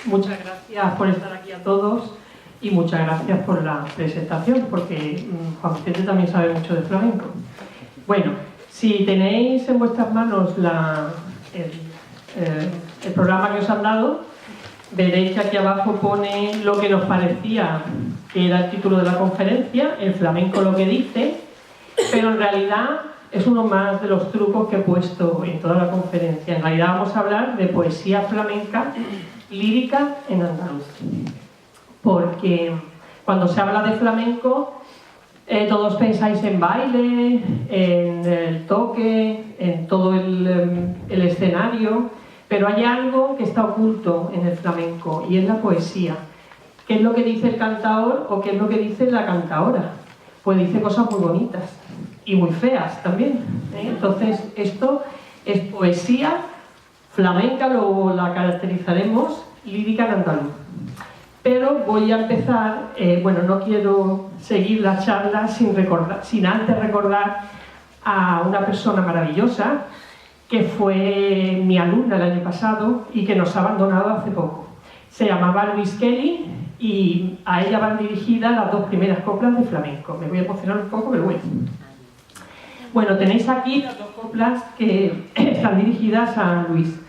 muchas gracias por estar aquí a todos y muchas gracias por la presentación, porque Juan Vicente también sabe mucho de flamenco. Bueno, si tenéis en vuestras manos el programa que os han dado, veréis que aquí abajo pone lo que nos parecía que era el título de la conferencia, el flamenco lo que dice, pero en realidad es uno más de los trucos que he puesto en toda la conferencia. En realidad vamos a hablar de poesía flamenca lírica en andaluz, porque cuando se habla de flamenco todos pensáis en baile, en el toque, en todo el escenario, pero hay algo que está oculto en el flamenco y es la poesía. ¿Qué es lo que dice el cantaor o qué es lo que dice la cantaora? Pues dice cosas muy bonitas y muy feas también, ¿eh? Entonces esto es poesía flamenca, luego la caracterizaremos lírica en andaluz. Pero voy a empezar, bueno, no quiero seguir la charla sin antes recordar a una persona maravillosa que fue mi alumna el año pasado y que nos ha abandonado hace poco. Se llamaba Louise Kelly y a ella van dirigidas las dos primeras coplas de flamenco. Me voy a emocionar un poco, pero bueno. Bueno, tenéis aquí las dos coplas que están dirigidas a Luis.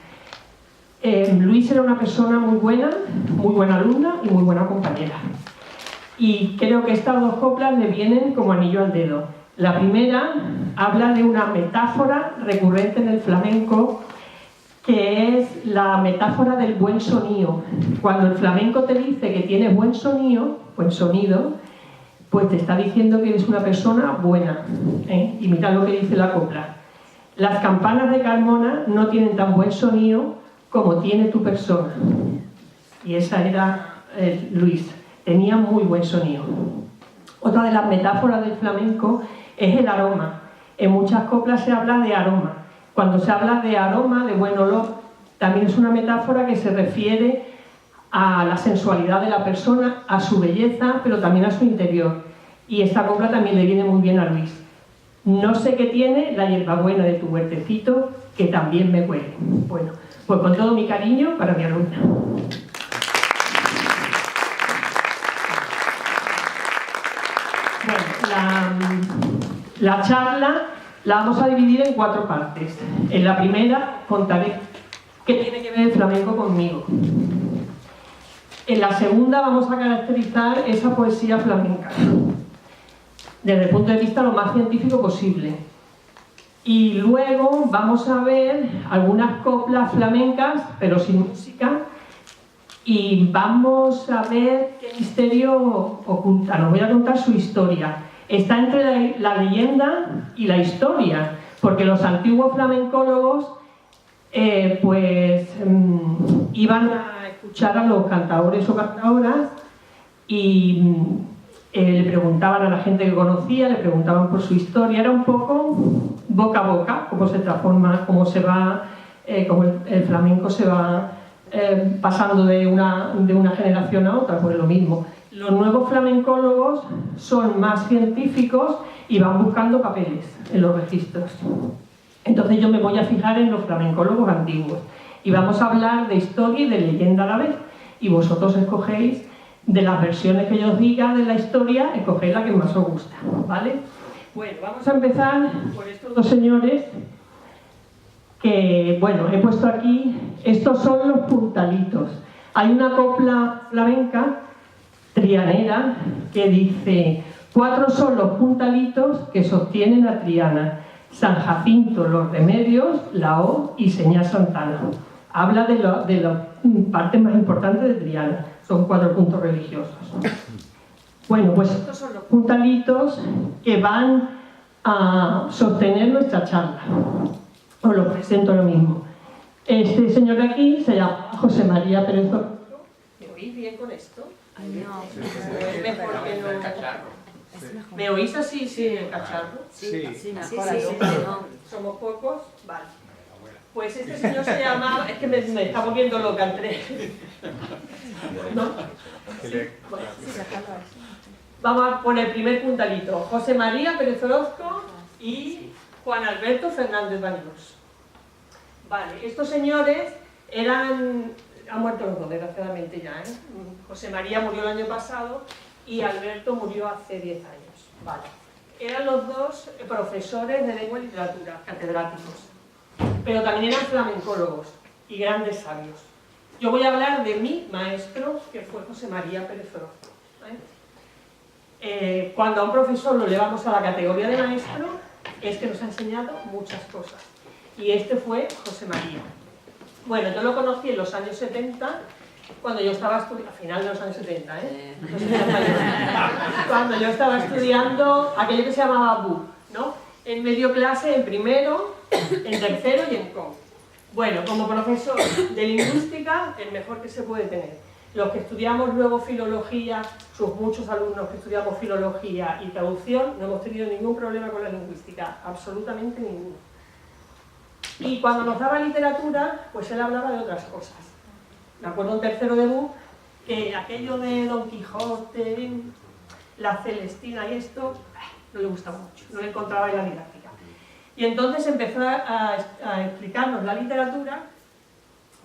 Luis era una persona muy buena alumna y muy buena compañera. Y creo que estas dos coplas le vienen como anillo al dedo. La primera habla de una metáfora recurrente en el flamenco, que es la metáfora del buen sonido. Cuando el flamenco te dice que tienes buen sonido, pues te está diciendo que eres una persona buena, ¿eh? Y mirad lo que dice la copla. Las campanas de Carmona no tienen tan buen sonido como tiene tu persona. Y esa era Luis. Tenía muy buen sonido. Otra de las metáforas del flamenco es el aroma. En muchas coplas se habla de aroma. Cuando se habla de aroma, de buen olor, también es una metáfora que se refiere a la sensualidad de la persona, a su belleza, pero también a su interior. Y esta copla también le viene muy bien a Luis. No sé qué tiene la hierbabuena de tu huertecito, que también me huele. Bueno, pues con todo mi cariño para mi alumna. Bueno, la charla la vamos a dividir en 4 partes. En la primera contaré qué tiene que ver el flamenco conmigo. En la segunda vamos a caracterizar esa poesía flamenca desde el punto de vista lo más científico posible. Y luego vamos a ver algunas coplas flamencas, pero sin música, y vamos a ver qué misterio oculta. Nos voy a contar su historia. Está entre la leyenda y la historia, porque los antiguos flamencólogos iban a escuchar a los cantadores o cantadoras y le preguntaban a la gente que conocía, le preguntaban por su historia. Era un poco boca a boca, cómo se transforma, cómo se va, cómo el flamenco se va pasando de una generación a otra, pues lo mismo. Los nuevos flamencólogos son más científicos y van buscando papeles en los registros. Entonces yo me voy a fijar en los flamencólogos antiguos y vamos a hablar de historia y de leyenda a la vez, y vosotros escogéis de las versiones que yo os diga de la historia, escogéis la que más os gusta, ¿vale? Bueno, vamos a empezar por estos dos señores que, bueno, he puesto aquí, estos son los puntalitos. Hay una copla flamenca trianera que dice: 4 son los puntalitos que sostienen a Triana, San Jacinto, los remedios, la O y Señá Santana. Habla de las partes más importantes de Triana, son 4 puntos religiosos. Bueno, pues estos son los puntalitos que van a sostener nuestra charla. Os lo presento lo mismo. Este señor de aquí se llama José María Pérez Orozco. ¿Me oís bien con esto? No. Es mejor que no. ¿Me oís así, sí, el cacharro? Sí, mejor. ¿Somos pocos? Vale. Pues este señor se llamaba... Es que me está volviendo loca el tren. ¿No? Sí. Bueno. Vamos a poner el primer puntalito. José María Pérez Orozco y Juan Alberto Fernández Baños. Vale, estos señores han muerto los dos, desgraciadamente ya, ¿eh? José María murió el año pasado y Alberto murió hace 10 años. Vale. Eran los dos profesores de lengua y literatura, catedráticos, pero también eran flamencólogos y grandes sabios. Yo voy a hablar de mi maestro, que fue José María Pérez Orozco. Cuando a un profesor lo elevamos a la categoría de maestro, es que nos ha enseñado muchas cosas. Y este fue José María. Bueno, yo lo conocí en los años 70, cuando yo estaba estudiando, a final de los años 70, ¿eh? Cuando yo estaba estudiando aquello que se llamaba BUP, ¿no? En medio clase, en primero, en tercero y en com. Bueno, como profesor de lingüística, el mejor que se puede tener. Los que estudiamos luego filología, sus muchos alumnos que estudiamos filología y traducción, no hemos tenido ningún problema con la lingüística, absolutamente ninguno. Y cuando nos daba literatura, pues él hablaba de otras cosas. Me acuerdo en tercero de BUP que aquello de Don Quijote, la Celestina y esto, no le gustaba mucho, no le encontraba en la didáctica. Y entonces empezó a explicarnos la literatura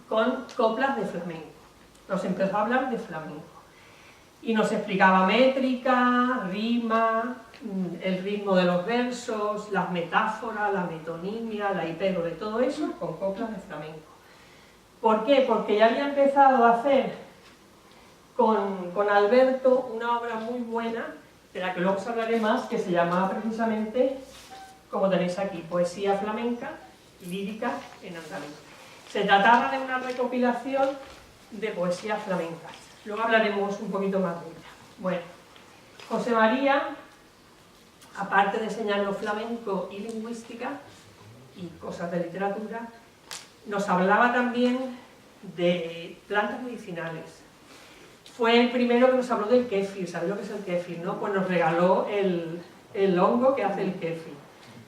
con coplas de flamenco. Nos empezó a hablar de flamenco. Y nos explicaba métrica, rima, el ritmo de los versos, las metáforas, la metonimia, la hipérbole, todo eso con coplas de flamenco. ¿Por qué? Porque ya había empezado a hacer con Alberto una obra muy buena, de la que luego os hablaré más, que se llamaba precisamente, como tenéis aquí, Poesía Flamenca y Lírica en Andaluz. Se trataba de una recopilación de poesías flamencas. Luego hablaremos un poquito más de ella. Bueno, José María, aparte de enseñarnos flamenco y lingüística y cosas de literatura, nos hablaba también de plantas medicinales. Fue el primero que nos habló del kéfir. ¿Sabéis lo que es el kéfir, no? Pues nos regaló el hongo que hace el kéfir,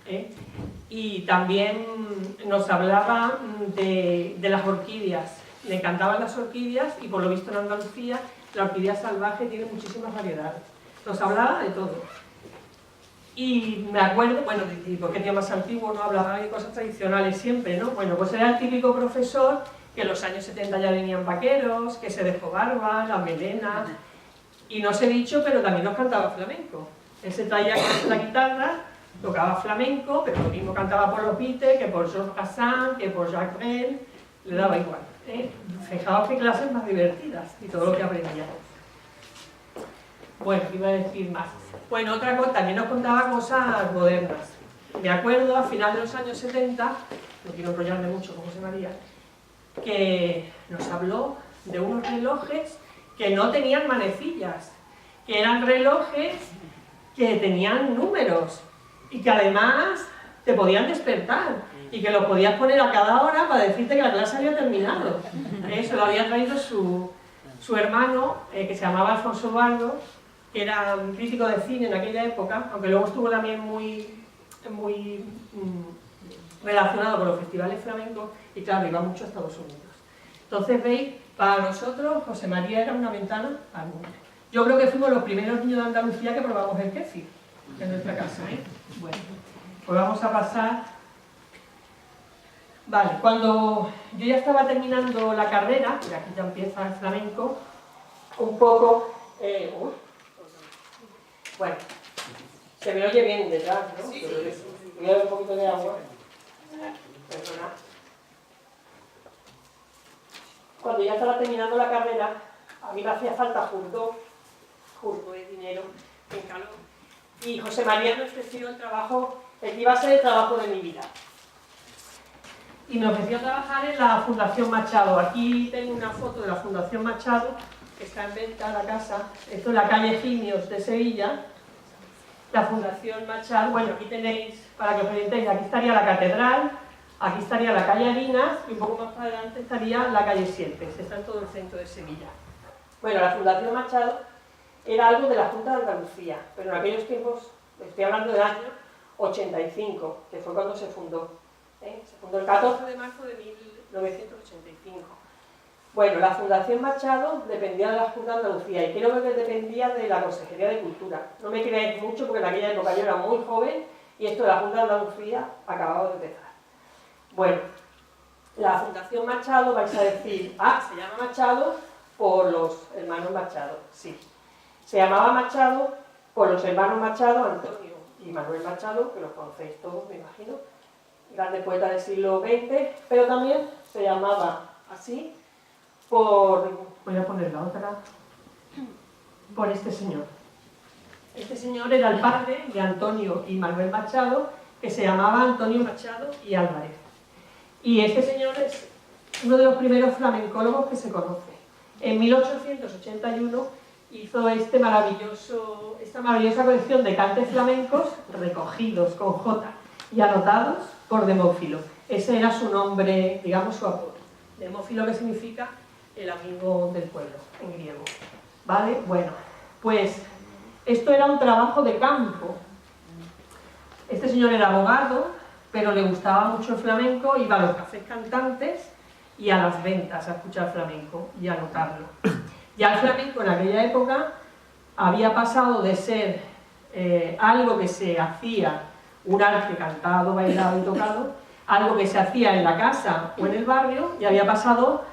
¿eh? Y también nos hablaba de las orquídeas. Le encantaban las orquídeas y por lo visto en Andalucía la orquídea salvaje tiene muchísimas variedades. Nos hablaba de todo. Y me acuerdo, bueno, porque tío más antiguo no hablaba de cosas tradicionales siempre, ¿no? Bueno, pues era el típico profesor que en los años 70 ya venían vaqueros, que se dejó barba, la melena, y no os he dicho, pero también nos cantaba flamenco. Él se traía la guitarra, tocaba flamenco, pero lo mismo cantaba por los Beatles, que por Georges Brassens, que por Jacques Brel, le daba igual. Fijaos qué clases más divertidas y todo lo que aprendíamos. Bueno, iba a decir más. Bueno, otra cosa, también nos contaba cosas modernas. Me acuerdo, a final de los años 70, no quiero enrollarme mucho con José María, que nos habló de unos relojes que no tenían manecillas, que eran relojes que tenían números y que además te podían despertar y que los podías poner a cada hora para decirte que la clase había terminado. Se lo había traído su hermano, que se llamaba Alfonso Eduardo, que era un crítico de cine en aquella época, aunque luego estuvo también muy relacionado con los festivales flamencos y claro, iba mucho a Estados Unidos. Entonces veis, para nosotros José María era una ventana al mundo. Yo creo que fuimos los primeros niños de Andalucía que probamos el kéfir en nuestra casa, ¿eh? Bueno, pues vamos a pasar. Vale, cuando yo ya estaba terminando la carrera, y aquí ya empieza el flamenco, un poco... bueno, se me oye bien detrás, ¿no? Sí, sí. Voy a dar un poquito de agua. Perdona. Cuando ya estaba terminando la carrera, a mí me hacía falta justo de dinero, en calor. Y José María me ofreció el trabajo, el que iba a ser el trabajo de mi vida. Y me ofreció trabajar en la Fundación Machado. Aquí tengo una foto de la Fundación Machado, que está en venta en la casa. Esto es la calle Gimios de Sevilla. La Fundación Machado, bueno, aquí tenéis, para que os orientéis, aquí estaría la catedral, aquí estaría la calle Harinas y un poco más adelante estaría la calle Sierpes. Está en todo el centro de Sevilla. Bueno, la Fundación Machado era algo de la Junta de Andalucía, pero en aquellos tiempos, estoy hablando del año 85, que fue cuando se fundó. Se fundó el 14 de marzo de 1985. Bueno, la Fundación Machado dependía de la Junta de Andalucía y creo que dependía de la Consejería de Cultura. No me creáis mucho porque en aquella época yo era muy joven y esto de la Junta de Andalucía acababa de empezar. Bueno, La Fundación Machado vais a decir, se llama Machado por los hermanos Machado, sí. Se llamaba Machado por los hermanos Machado, Antonio y Manuel Machado, que los conocéis todos, me imagino, grandes poetas del siglo XX, pero también se llamaba así por, voy a poner la otra, por este señor. Este señor era el padre de Antonio y Manuel Machado, que se llamaba Antonio Machado y Álvarez. Y este señor es uno de los primeros flamencólogos que se conoce. En 1881 hizo esta maravillosa colección de cantes flamencos recogidos con J y anotados por Demófilo. Ese era su nombre, digamos su apodo. Demófilo, que significa el amigo del pueblo en griego. ¿Vale? Bueno, pues esto era un trabajo de campo. Este señor era abogado, pero le gustaba mucho el flamenco, iba a los cafés cantantes y a las ventas a escuchar flamenco y a notarlo. Ya el flamenco en aquella época había pasado de ser algo que se hacía, un arte cantado, bailado y tocado, algo que se hacía en la casa o en el barrio, y había pasado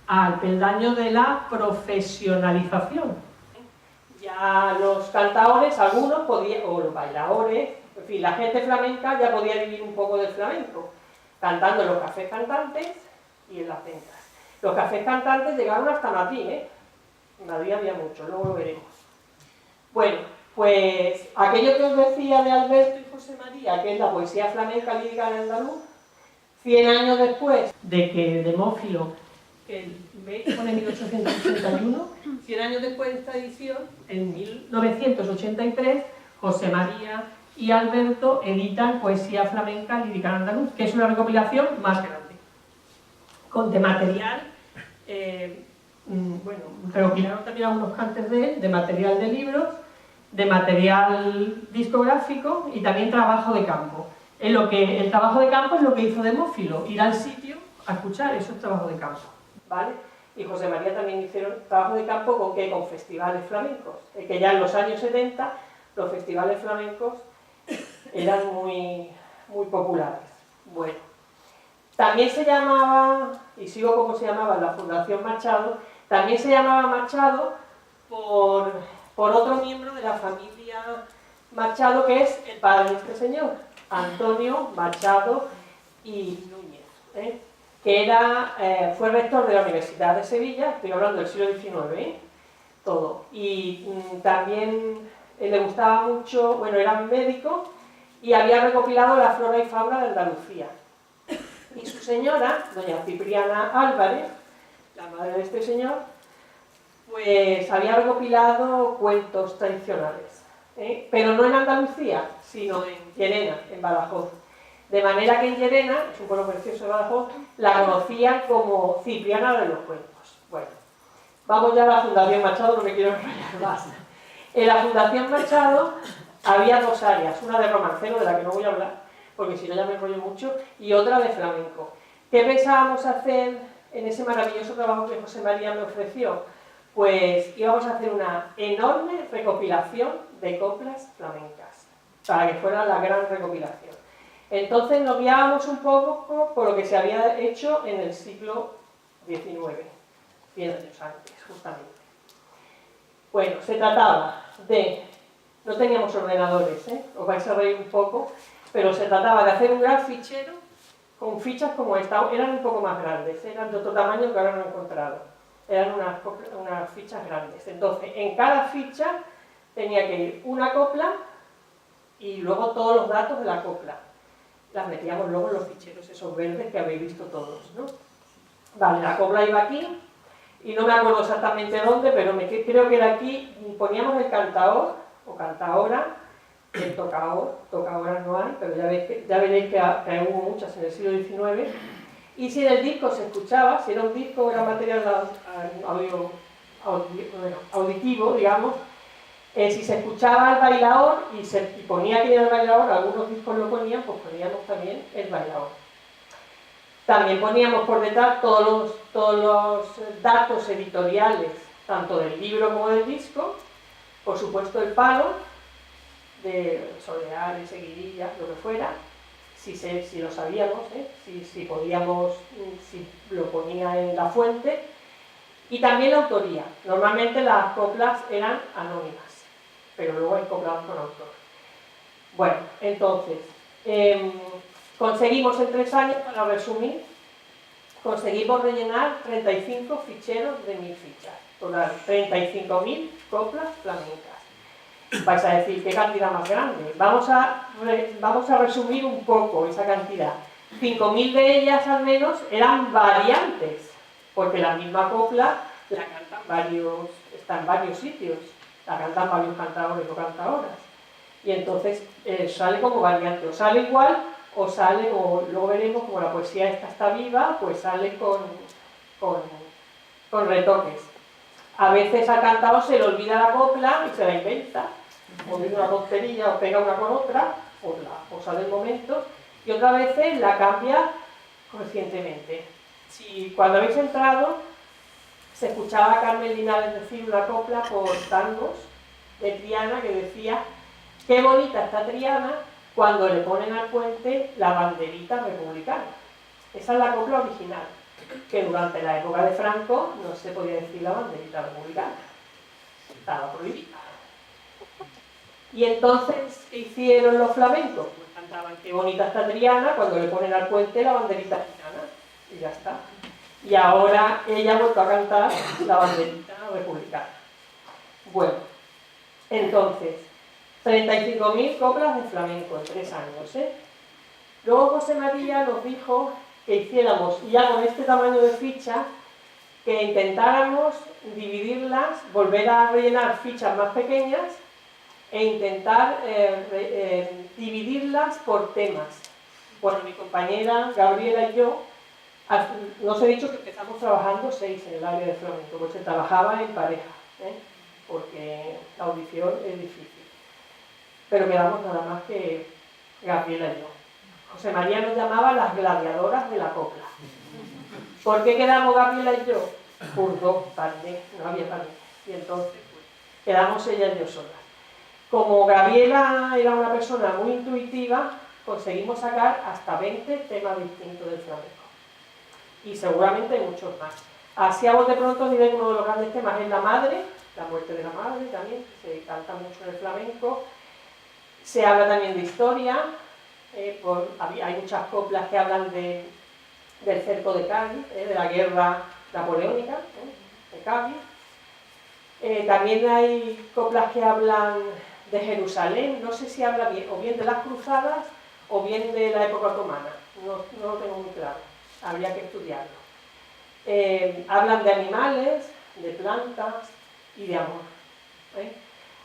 al peldaño de la profesionalización. Ya los cantadores, algunos podían, o los bailadores, en fin, la gente flamenca ya podía vivir un poco del flamenco, cantando en los cafés cantantes y en las ventas. Los cafés cantantes llegaron hasta Madrid, En Madrid había mucho, luego lo veremos. Bueno, pues aquello que os decía de Alberto y José María, que es la poesía flamenca lírica en andaluz, 100 años después de que Demófilo, que pone 1881, 100 años después de esta edición, en 1983, José María y Alberto editan Poesía Flamenca Lírica en Andaluz, que es una recopilación más grande, de material, recopilaron también algunos cantes de él, de material de libros, de material discográfico y también trabajo de campo. El trabajo de campo es lo que hizo Demófilo, ir al sitio a escuchar, eso es trabajo de campo, ¿vale? Y José María también hicieron trabajo de campo ¿con qué? Con festivales flamencos, que ya en los años 70 los festivales flamencos eran muy populares. Bueno, también se llamaba, y sigo como se llamaba la Fundación Machado, también se llamaba Machado por otro miembro de la familia Machado, que es el padre de este señor, Antonio Machado y Núñez, que fue rector de la Universidad de Sevilla, estoy hablando del siglo XIX, todo. Y también le gustaba mucho, bueno, era médico y había recopilado la flora y fauna de Andalucía. Y su señora, doña Cipriana Álvarez, la madre de este señor, pues había recopilado cuentos tradicionales, pero no en Andalucía, sino en Llerena, en Badajoz. De manera que en Llerena, es un pueblo precioso de Badajoz, la conocían como Cipriana de los cuentos. Bueno, vamos ya a la Fundación Machado, no me quiero enrollar más. En la Fundación Machado había dos áreas, una de romancero, de la que no voy a hablar, porque si no ya me enrollo mucho, y otra de flamenco. ¿Qué pensábamos hacer en ese maravilloso trabajo que José María me ofreció? Pues íbamos a hacer una enorme recopilación de coplas flamencas, para que fuera la gran recopilación. Entonces nos guiábamos un poco por lo que se había hecho en el siglo XIX, 100 años antes, justamente. Bueno, se trataba de, no teníamos ordenadores, os vais a reír un poco, pero se trataba de hacer un gran fichero con fichas como esta, eran un poco más grandes, eran de otro tamaño que ahora no he encontrado, eran unas fichas grandes. Entonces, en cada ficha tenía que ir una copla y luego todos los datos de la copla. Las metíamos luego en los ficheros esos verdes que habéis visto todos, ¿no? Vale, la copla iba aquí, y no me acuerdo exactamente dónde, pero creo que era aquí, poníamos el cantaor, o cantaora, el tocaoras no hay, pero ya veréis que hubo muchas en el siglo XIX, y si en el disco se escuchaba, si era un disco, era material auditivo, digamos, si se escuchaba el bailaor y ponía que era el bailaor, algunos discos lo ponían, pues poníamos también el bailaor. También poníamos por detrás todos los datos editoriales, tanto del libro como del disco, por supuesto el palo, de soleares, seguidillas, lo que fuera, si lo sabíamos, si podíamos, si lo ponía en la fuente, y también la autoría. Normalmente las coplas eran anónimas, pero luego hay coplas con autor. Bueno, entonces, conseguimos en 3 años, para resumir, conseguimos rellenar 35 ficheros de 1000 fichas, total, 35.000 coplas flamencas. Vais a decir, ¿qué cantidad más grande? Vamos a resumir un poco esa cantidad. 5.000 de ellas al menos eran variantes, porque la misma copla la cantan está en varios sitios, la cantan varios cantadores o cantadoras. Y entonces sale como variante, o sale igual, o sale, como luego veremos, como la poesía esta está viva, pues sale con retoques. A veces al cantador se le olvida la copla y se la inventa, o dice una tontería, o pega una con otra, o sale el momento, y otras veces la cambia conscientemente. Si cuando habéis entrado se escuchaba a Carmen Linares decir una copla por tangos de Triana que decía: qué bonita está Triana cuando le ponen al puente la banderita republicana. Esa es la copla original, que durante la época de Franco no se podía decir la banderita republicana, estaba prohibida. Y entonces, ¿qué hicieron los flamencos? Pues cantaban qué bonita está Triana cuando le ponen al puente la banderita gitana, y ya está. Y ahora ella ha vuelto a cantar la banderita republicana. Bueno, entonces, 35.000 coplas de flamenco en 3 años, Luego José María nos dijo que hiciéramos, ya con este tamaño de ficha, que intentáramos dividirlas, volver a rellenar fichas más pequeñas e intentar dividirlas por temas. Bueno, mi compañera Gabriela y yo, no os he dicho que empezamos trabajando 6 en el área de flamenco, pues se trabajaba en pareja, porque la audición es difícil. Pero quedamos nada más que Gabriela y yo. José María nos llamaba las gladiadoras de la copla. ¿Por qué quedamos Gabriela y yo? Por 2 pandés, no había pandés. Y entonces pues, quedamos ella y yo solas. Como Gabriela era una persona muy intuitiva, conseguimos sacar hasta 20 temas distintos del flamenco. Y seguramente muchos más. Así a bote pronto diré que uno de los grandes temas es la madre, la muerte de la madre también, se canta mucho en el flamenco. Se habla también de historia, hay muchas coplas que hablan del cerco de Cádiz, de la guerra napoleónica, de Cádiz. También hay coplas que hablan de Jerusalén, no sé si habla bien, o bien de las cruzadas o bien de la época otomana, no lo tengo muy claro, habría que estudiarlo. Hablan de animales, de plantas y de amor.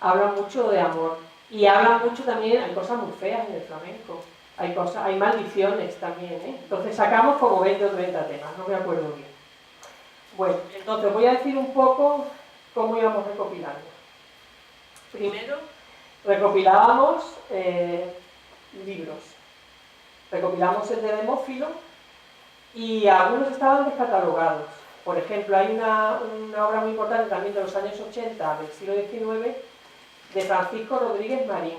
Hablan mucho de amor. Y hablan mucho también, hay cosas muy feas en el flamenco, hay maldiciones también, Entonces sacamos como 20 o 30 temas, no me acuerdo bien. Bueno, entonces voy a decir un poco cómo íbamos recopilando. Primero, recopilábamos libros. Recopilamos el de Demófilo y algunos estaban descatalogados. Por ejemplo, hay una obra muy importante también de los años 80 del siglo XIX de Francisco Rodríguez Marín.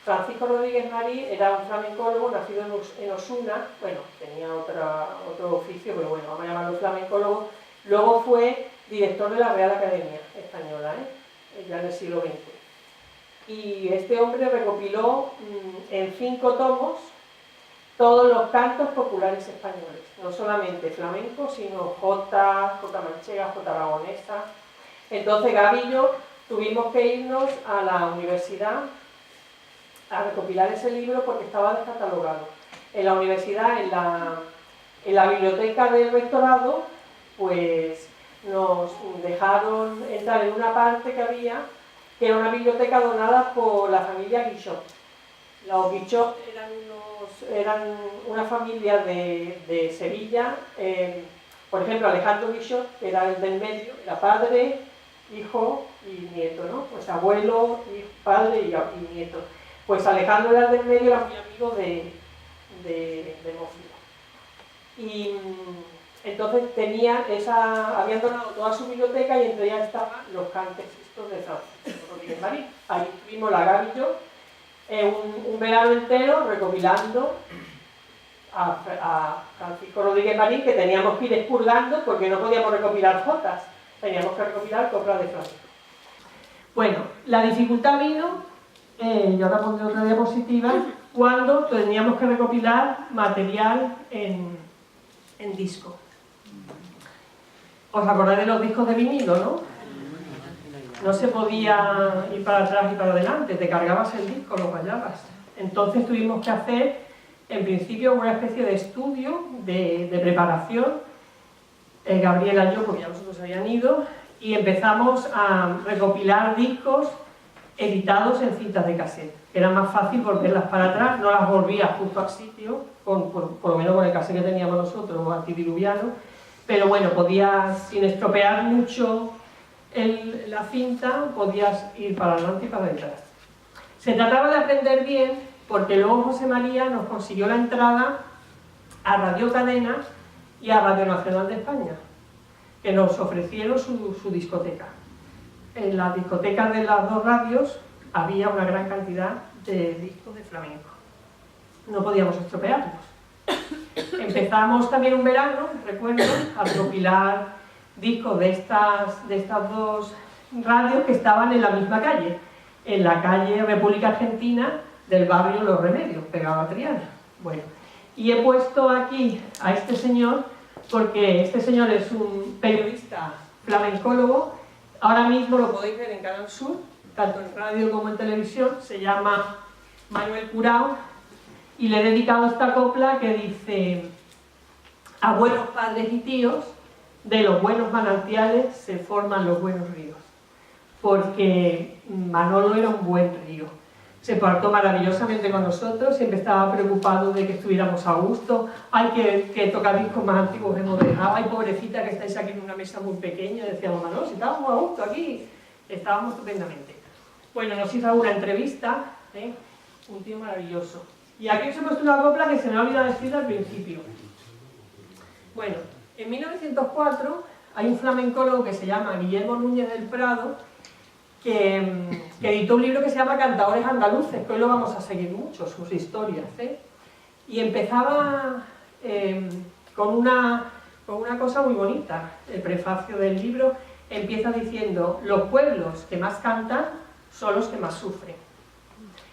Francisco Rodríguez Marín era un flamencólogo nacido en Osuna, bueno, tenía otro oficio, pero bueno, vamos a llamarlo flamencólogo. Luego fue director de la Real Academia Española, ya en el siglo XX. Y este hombre recopiló en 5 tomos todos los cantos populares españoles, no solamente flamenco, sino jota manchega, jota aragonesa. Entonces Gaby y yo tuvimos que irnos a la universidad a recopilar ese libro porque estaba descatalogado. En la universidad, en la biblioteca del rectorado, pues nos dejaron entrar en una parte que había, que era una biblioteca donada por la familia Guichot. Los Guichot eran una familia de Sevilla, por ejemplo Alejandro Guichot, que era el del medio, era padre, hijo y nieto, ¿no? Pues abuelo, padre y nieto. Pues Alejandro era el del medio, era muy amigo de Demófilo. Y entonces habían donado toda su biblioteca y entre ellas estaban los cantes estos de Francisco Rodríguez Marín. Ahí tuvimos la Gaby y yo un verano entero recopilando a Francisco Rodríguez Marín, que teníamos que ir expurgando porque no podíamos recopilar jotas, teníamos que recopilar coplas de flamenco. Bueno, la dificultad vino, yo ahora pondré otra diapositiva, cuando teníamos que recopilar material en disco. ¿Os acordáis de los discos de vinilo, no? No se podía ir para atrás y para adelante, te cargabas el disco, lo rayabas. Entonces tuvimos que hacer, en principio, una especie de estudio, de preparación, Gabriela y yo, porque ya nosotros habían ido, y empezamos a recopilar discos editados en cintas de cassette. Era más fácil volverlas para atrás, no las volvías justo al sitio, por lo menos con el cassette que teníamos nosotros, antidiluviano, pero bueno, podías, sin estropear mucho la cinta, podías ir para adelante y para detrás. Se trataba de aprender bien, porque luego José María nos consiguió la entrada a Radio Cadena y a Radio Nacional de España, que nos ofrecieron su discoteca. En las discotecas de las dos radios había una gran cantidad de discos de flamenco. No podíamos estropearlos. Empezamos también un verano, recuerdo, a recopilar discos de estas dos radios que estaban en la misma calle, en la calle República Argentina del barrio Los Remedios, pegado a Triana. Bueno, y he puesto aquí a este señor porque este señor es un periodista flamencólogo. Ahora mismo lo podéis ver en Canal Sur, tanto en radio como en televisión. Se llama Manuel Curao y le he dedicado esta copla que dice: a buenos padres y tíos, de los buenos manantiales se forman los buenos ríos. Porque Manolo era un buen río. Se portó maravillosamente con nosotros, siempre estaba preocupado de que estuviéramos a gusto. Hay que tocar discos más antiguos hemos dejado. Ay, pobrecita, que estáis aquí en una mesa muy pequeña. Decíamos, Manolo, si estábamos a gusto aquí, estábamos estupendamente. Bueno, nos hizo una entrevista, un tío maravilloso. Y aquí os he puesto una copla que se me ha olvidado decir al principio. Bueno, en 1904 hay un flamencólogo que se llama Guillermo Núñez del Prado, que editó un libro que se llama Cantadores Andaluces, que hoy lo vamos a seguir mucho, sus historias, y empezaba con una cosa muy bonita. El prefacio del libro empieza diciendo: los pueblos que más cantan son los que más sufren.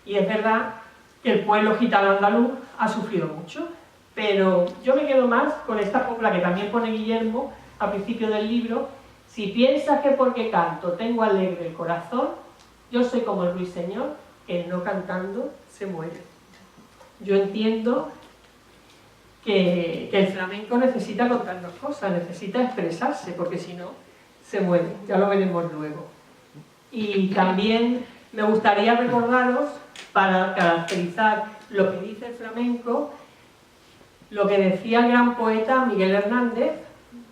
Y es verdad que el pueblo gitano andaluz ha sufrido mucho, pero yo me quedo más con esta copla que también pone Guillermo al principio del libro: si piensas que porque canto tengo alegre el corazón, yo soy como el ruiseñor, que no cantando se muere. Yo entiendo que el flamenco necesita contarnos cosas, necesita expresarse, porque si no, se muere. Ya lo veremos luego. Y también me gustaría recordaros, para caracterizar lo que dice el flamenco, lo que decía el gran poeta Miguel Hernández,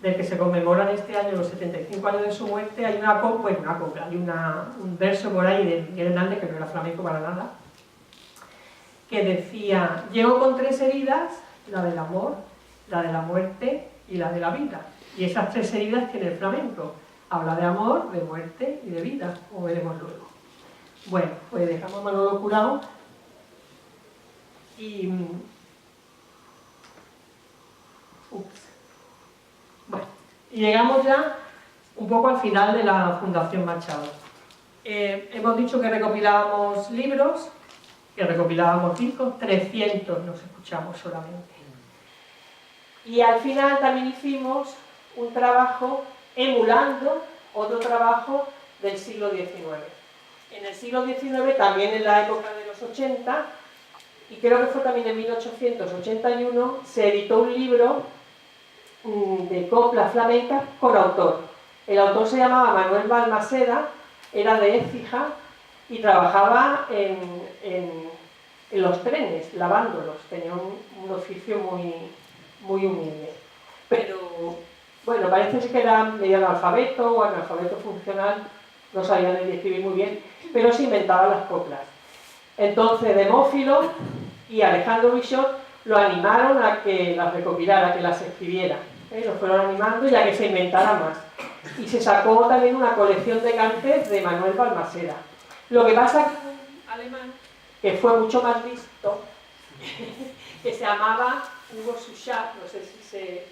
del que se conmemoran este año los 75 años de su muerte. Hay una copla, hay un verso por ahí de Miguel Hernández, que no era flamenco para nada, que decía: llego con 3 heridas, la del amor, la de la muerte y la de la vida. Y esas 3 heridas tiene el flamenco. Habla de amor, de muerte y de vida, como veremos luego. Bueno, pues dejamos a Manolo Curao y... Bueno, y llegamos ya un poco al final de la Fundación Machado. Hemos dicho que recopilábamos libros, que recopilábamos discos, 300 nos escuchamos solamente. Y al final también hicimos un trabajo emulando otro trabajo del siglo XIX. En el siglo XIX, también en la época de los 80, y creo que fue también en 1881, se editó un libro de coplas flamencas con autor. El autor se llamaba Manuel Balmaseda, era de Écija y trabajaba en los trenes, lavándolos. Tenía un oficio muy humilde. Pero, bueno, parece que era medio analfabeto o analfabeto funcional, no sabía leer y escribir muy bien, pero se inventaba las coplas. Entonces, Demófilo y Alejandro Bichot lo animaron a que las recopilara, a que las escribiera. Lo fueron animando y a que se inventara más. Y se sacó también una colección de cantes de Manuel Balmaseda. Lo que pasa que un alemán, que fue mucho más listo, que se llamaba Hugo Suchat, no sé si se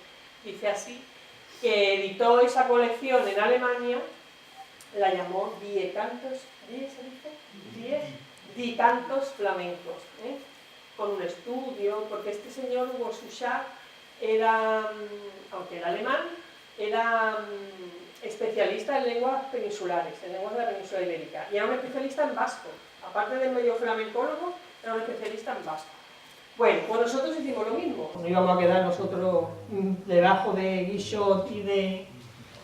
dice así, que editó esa colección en Alemania, la llamó Die Cantos, ¿Die se dice? Die Cantos Flamencos, con un estudio, porque este señor Hugo Suchat era, aunque era alemán, era especialista en lenguas peninsulares, en lenguas de la península ibérica, y era un especialista en vasco, aparte de medio flamencólogo, era un especialista en vasco. Bueno, pues nosotros hicimos lo mismo, no íbamos a quedar nosotros debajo de Guichot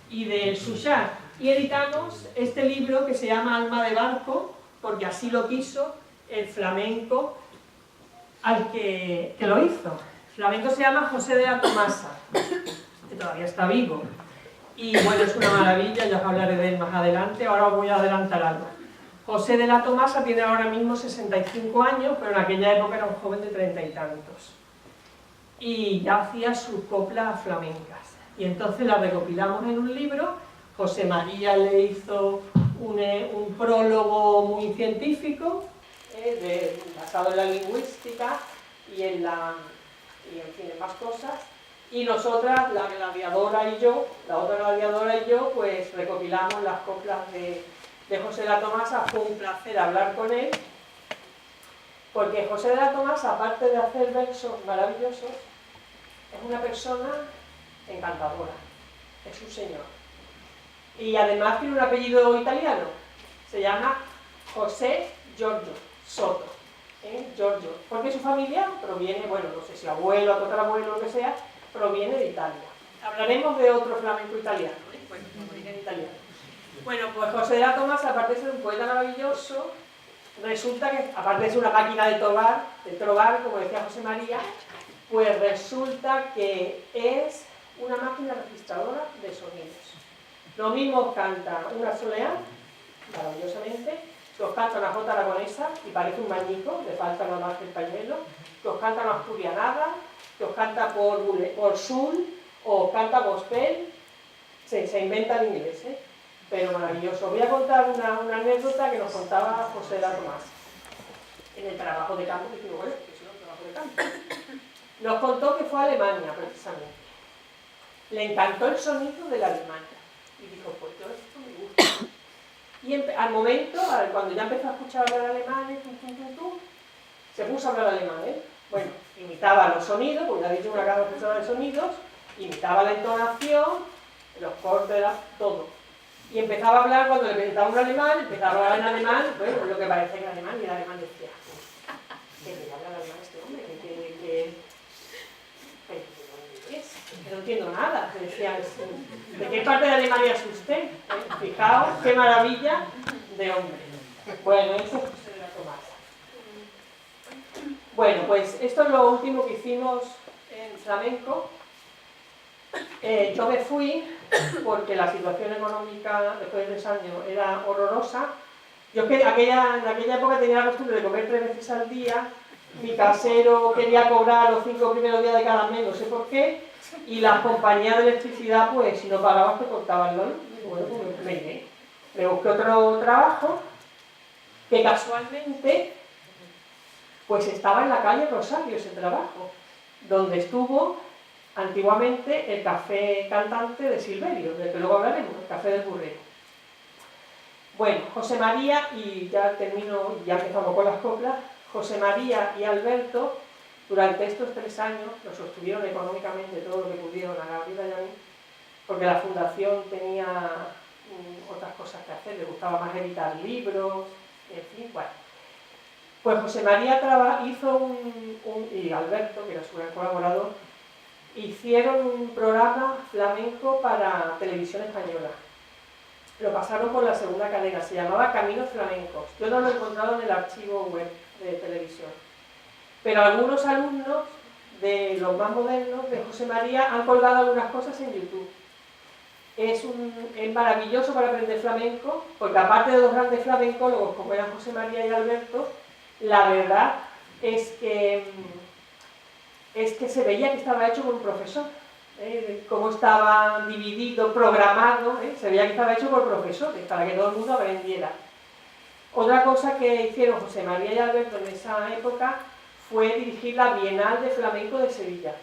y de Suchat, y editamos este libro que se llama Alma de Barco, porque así lo quiso el flamenco al que lo hizo. El flamenco se llama José de la Tomasa, que todavía está vivo, y bueno, es una maravilla, ya os hablaré de él más adelante, ahora os voy a adelantar algo. José de la Tomasa tiene ahora mismo 65 años, pero en aquella época era un joven de 30 y tantos. Y ya hacía sus coplas flamencas. Y entonces las recopilamos en un libro. José María le hizo un prólogo muy científico, basado en la lingüística y en fin, en más cosas. Y nosotras, la gladiadora y yo, la otra gladiadora y yo, pues recopilamos las coplas de José de la Tomasa. Fue un placer hablar con él, porque José de la Tomasa, aparte de hacer versos maravillosos, es una persona encantadora, es un señor. Y además tiene un apellido italiano, se llama José Giorgio Soto, Giorgio, porque su familia proviene, bueno, no sé si abuelo, tatarabuelo, lo que sea, proviene de Italia. Hablaremos de otro flamenco italiano, bueno, en italiano. Bueno, pues José de la Tomasa, aparte de ser un poeta maravilloso, resulta que, aparte de ser una máquina de trobar, como decía José María, pues resulta que es una máquina registradora de sonidos. Lo mismo os canta una soleá, maravillosamente, que os canta una jota aragonesa, y parece un bañico, le falta nada más que el pañuelo, que os canta una asturianada, que os canta por sul, o os canta gospel, se inventa en inglés, pero maravilloso. Voy a contar una anécdota que nos contaba José de la Tomasa en el trabajo de campo, que digo, bueno, que es un trabajo de campo. Nos contó que fue a Alemania, precisamente. Le encantó el sonido de la Alemania. Y dijo, pues todo esto me gusta. Y al momento, cuando ya empezó a escuchar hablar alemán, se puso a hablar alemán, Bueno, imitaba los sonidos, porque ya ha dicho una cara de sonidos, imitaba la entonación, los cortes, todo. Y empezaba a hablar, cuando le presentaba un alemán, empezaba a hablar en alemán, bueno, lo que parecía que era alemán, y el alemán decía, ¿qué le habla alemán a este hombre? Que no entiendo nada. Decía, ¿de qué parte de Alemania es usted? Fijaos qué maravilla de hombre. Bueno, eso es José de la Tomasa. Bueno, pues esto es lo último que hicimos en flamenco. Yo me fui porque la situación económica después de 3 años era horrorosa. Yo es que en aquella época tenía la costumbre de comer 3 veces al día. Mi casero quería cobrar los 5 primeros días de cada mes, no sé por qué, y las compañías de electricidad, pues si no pagabas te cortaban la luz. Bueno, pues me iré. Me busqué otro trabajo que casualmente pues estaba en la calle Rosario, ese trabajo, donde estuvo antiguamente el café cantante de Silverio, del que luego hablaremos, el café del Burrero. Bueno, José María, y ya termino, ya empezamos con las coplas. José María y Alberto, durante estos 3 años, nos sostuvieron económicamente todo lo que pudieron a Gabriela y a mí, porque la fundación tenía otras cosas que hacer, le gustaba más editar libros, en fin, bueno. Pues José María hizo y Alberto, que era su gran colaborador, hicieron un programa flamenco para Televisión Española. Lo pasaron por la segunda cadena, se llamaba Caminos Flamencos. Yo no lo he encontrado en el archivo web de televisión. Pero algunos alumnos de los más modernos de José María han colgado algunas cosas en YouTube. Es maravilloso para aprender flamenco, porque aparte de 2 grandes flamencólogos como eran José María y Alberto, la verdad es que se veía que estaba hecho por un profesor. Cómo estaba dividido, programado, se veía que estaba hecho por profesores, para que todo el mundo aprendiera. Otra cosa que hicieron José María y Alberto en esa época fue dirigir la Bienal de Flamenco de Sevilla,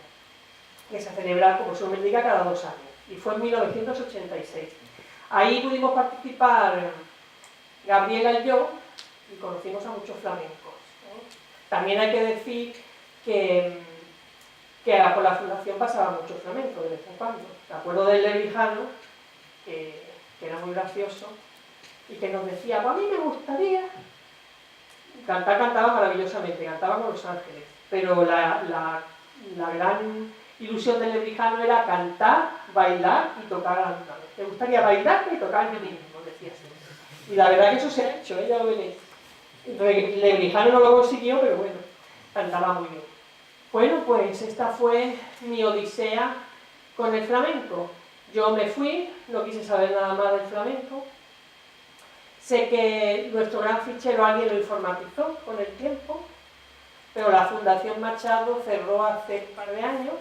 que se celebra, como se me indica, cada 2 años, y fue en 1986. Ahí pudimos participar Gabriela y yo, y conocimos a muchos flamencos, ¿no? También hay que decir que por la fundación pasaba mucho flamenco de vez en cuando. Me acuerdo del Lebrijano, que era muy gracioso, y que nos decía, pues a mí me gustaría... Cantaba maravillosamente, cantaba con Los Ángeles, pero la gran ilusión del Lebrijano era cantar, bailar y tocar a la misma vez. Me gustaría bailar y tocar yo mismo, decía así. Y la verdad que eso se ha hecho, ya lo veréis. Lebrijano no lo consiguió, pero bueno, cantaba muy bien. Bueno, pues esta fue mi odisea con el flamenco. Yo me fui, no quise saber nada más del flamenco. Sé que nuestro gran fichero alguien lo informatizó con el tiempo, pero la Fundación Machado cerró hace un par de años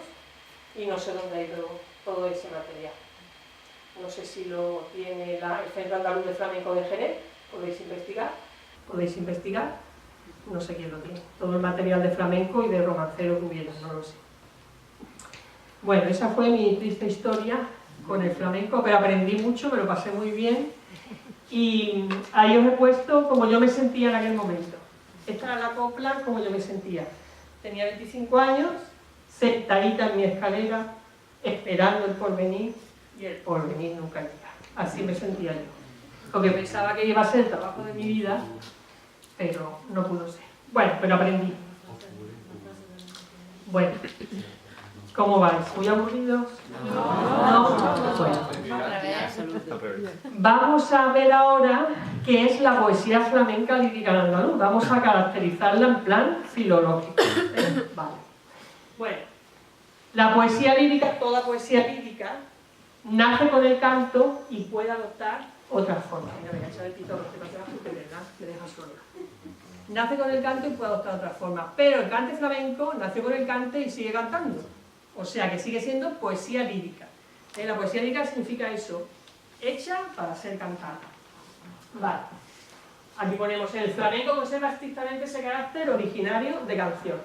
y no sé dónde ha ido todo ese material. No sé si lo tiene el Centro Andaluz de Flamenco de Jerez, podéis investigar, no sé quién lo tiene. Todo el material de flamenco y de romancero que hubiera, no lo sé. Bueno, esa fue mi triste historia con el flamenco, pero aprendí mucho, me lo pasé muy bien. Y ahí os he puesto como yo me sentía en aquel momento. Esta era la copla como yo me sentía. Tenía 25 años, sentadita en mi escalera, esperando el porvenir, y el porvenir nunca llega. Así me sentía yo. Porque pensaba que iba a ser el trabajo de mi vida, pero no pudo ser. Bueno, pero aprendí. Bueno, ¿cómo vais? ¿Muy aburridos? No. Bueno. Vamos a ver ahora qué es la poesía flamenca lírica en andaluz. Vamos a caracterizarla en plan filológico. Vale. Bueno, la poesía lírica, toda poesía lírica, nace con el canto y puede adoptar otras formas. Mira, me voy a echar el pitorro que no te vas porque verdad me deja sola. Nace con el canto y puede adoptar otras formas. Pero el cante flamenco nació con el cante y sigue cantando. O sea que sigue siendo poesía lírica. La poesía lírica significa eso, hecha para ser cantada. Vale. Aquí ponemos, el flamenco conserva estrictamente ese carácter originario de canción.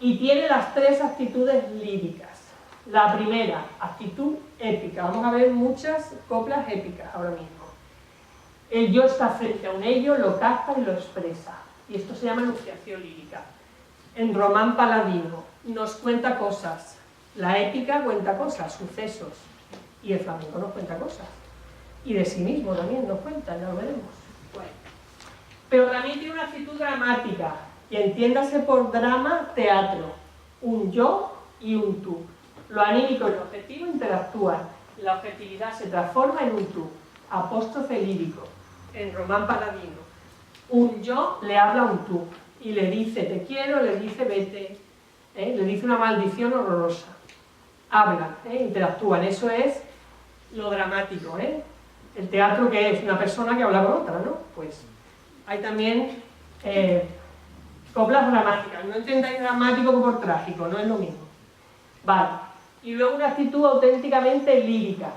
Y tiene las 3 actitudes líricas. La primera, actitud épica. Vamos a ver muchas coplas épicas ahora mismo. El yo está frente a un ello, lo capta y lo expresa. Y esto se llama enunciación lírica. En Román Paladino nos cuenta cosas. La épica cuenta cosas, sucesos. Y el flamenco nos cuenta cosas. Y de sí mismo también nos cuenta, ya lo veremos. Bueno. Pero también tiene una actitud dramática. Y entiéndase por drama, teatro. Un yo y un tú. Lo anímico y lo objetivo interactúan. La objetividad se transforma en un tú. Apóstrofe lírico. En Román Paladino. Un yo le habla a un tú. Y le dice te quiero, le dice vete. Le dice una maldición horrorosa. Hablan, interactúan. Eso es lo dramático. El teatro, que es una persona que habla con otra, ¿no? Pues hay también coplas dramáticas. No entendáis dramático por trágico, no es lo mismo. Vale. Y luego una actitud auténticamente lírica.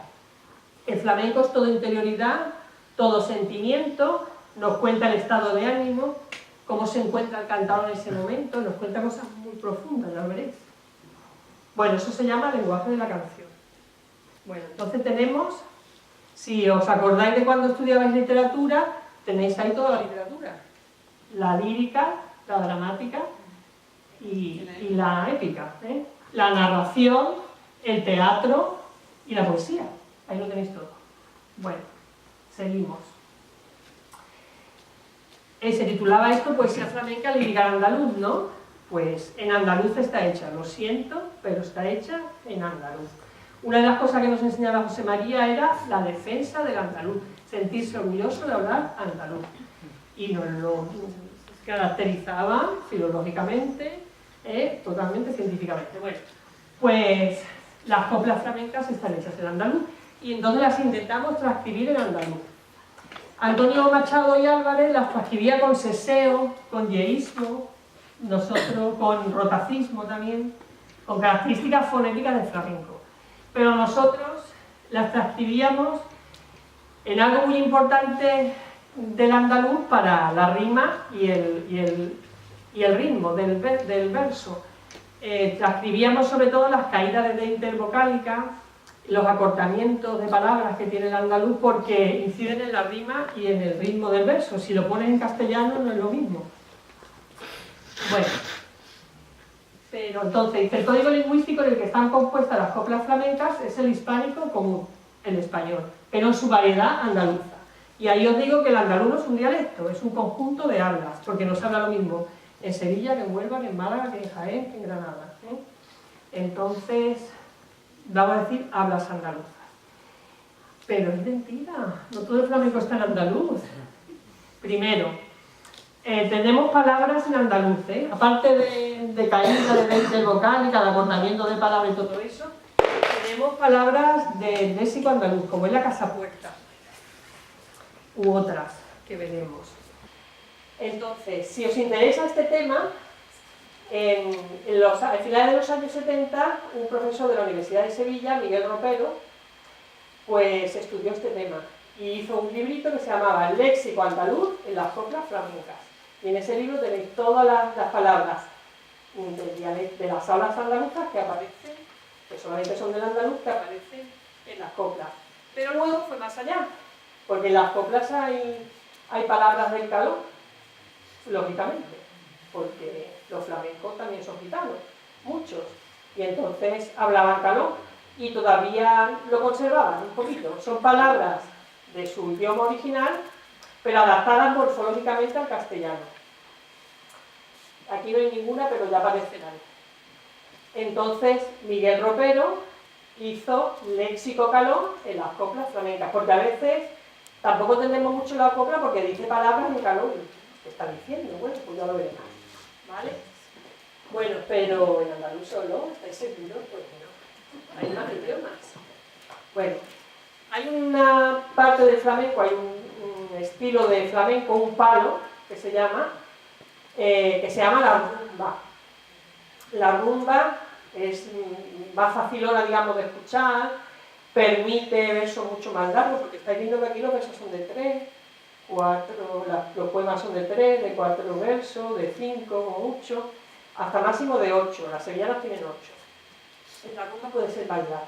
El flamenco es todo interioridad, todo sentimiento, nos cuenta el estado de ánimo, cómo se encuentra el cantador en ese momento, nos cuenta cosas muy profundas, ya lo veréis. Bueno, eso se llama lenguaje de la canción. Bueno, entonces tenemos, si os acordáis de cuando estudiabais literatura, tenéis ahí toda la literatura. La lírica, la dramática y la épica. La narración, el teatro y la poesía. Ahí lo tenéis todo. Bueno, seguimos. Se titulaba esto Poesía flamenca lírica en andaluz, ¿no? Pues en andaluz está hecha, lo siento, pero está hecha en andaluz. Una de las cosas que nos enseñaba José María era la defensa del andaluz, sentirse orgulloso de hablar andaluz. Y nos lo caracterizaba filológicamente, totalmente científicamente. Bueno, pues las coplas flamencas están hechas en andaluz y entonces las intentamos transcribir en andaluz. Antonio Machado y Álvarez las transcribía con seseo, con yeísmo, nosotros con rotacismo también, con características fonéticas del flamenco. Pero nosotros las transcribíamos en algo muy importante del andaluz para la rima y y el ritmo del verso. Transcribíamos sobre todo las caídas de intervocálica, los acortamientos de palabras que tiene el andaluz porque inciden en la rima y en el ritmo del verso. Si lo pones en castellano no es lo mismo. Bueno, pero entonces dice, el código lingüístico en el que están compuestas las coplas flamencas es el hispánico común, el español, pero en su variedad andaluza. Y ahí os digo que el andaluz no es un dialecto, es un conjunto de hablas, porque no se habla lo mismo en Sevilla, que en Huelva, que en Málaga, que en Jaén, que en Granada. Entonces, vamos a decir hablas andaluzas. Pero es mentira, no todo el flamenco está en andaluz. Primero, tenemos palabras en andaluz, aparte de caída, de intervocálica, de acortamiento de palabras y todo eso, tenemos palabras del léxico andaluz, como es la casapuerta, u otras que veremos. Entonces, si os interesa este tema, a finales de los años 70, un profesor de la Universidad de Sevilla, Miguel Ropero, pues estudió este tema y hizo un librito que se llamaba Léxico andaluz en las coplas flamencas. Y en ese libro tenéis todas las palabras de las hablas andaluzas que aparecen, que solamente son del andaluz, que aparecen en las coplas. Pero luego fue más allá, porque en las coplas hay palabras del caló, lógicamente, porque los flamencos también son gitanos, muchos, y entonces hablaban caló y todavía lo conservaban un poquito. Son palabras de su idioma original, pero adaptadas morfológicamente al castellano. Aquí no hay ninguna, pero ya aparecen ahí. Entonces, Miguel Ropero hizo léxico caló en las coplas flamencas, porque a veces tampoco entendemos mucho la copla porque dice palabras en caló. ¿Qué está diciendo? Bueno, pues ya lo veremos. ¿Vale? Bueno, pero en andaluz solo, ¿estáis seguros? Pues no, hay más idiomas. Bueno, hay una parte del flamenco, hay un estilo de flamenco, un palo, que se llama la rumba. La rumba es más facilona, digamos, de escuchar, permite versos mucho más largos, porque estáis viendo que aquí los versos son de 3, 4, los poemas son de 3, de 4 versos, de 5 o 8, hasta máximo de 8, las sevillanas tienen 8. La rumba puede ser bailada.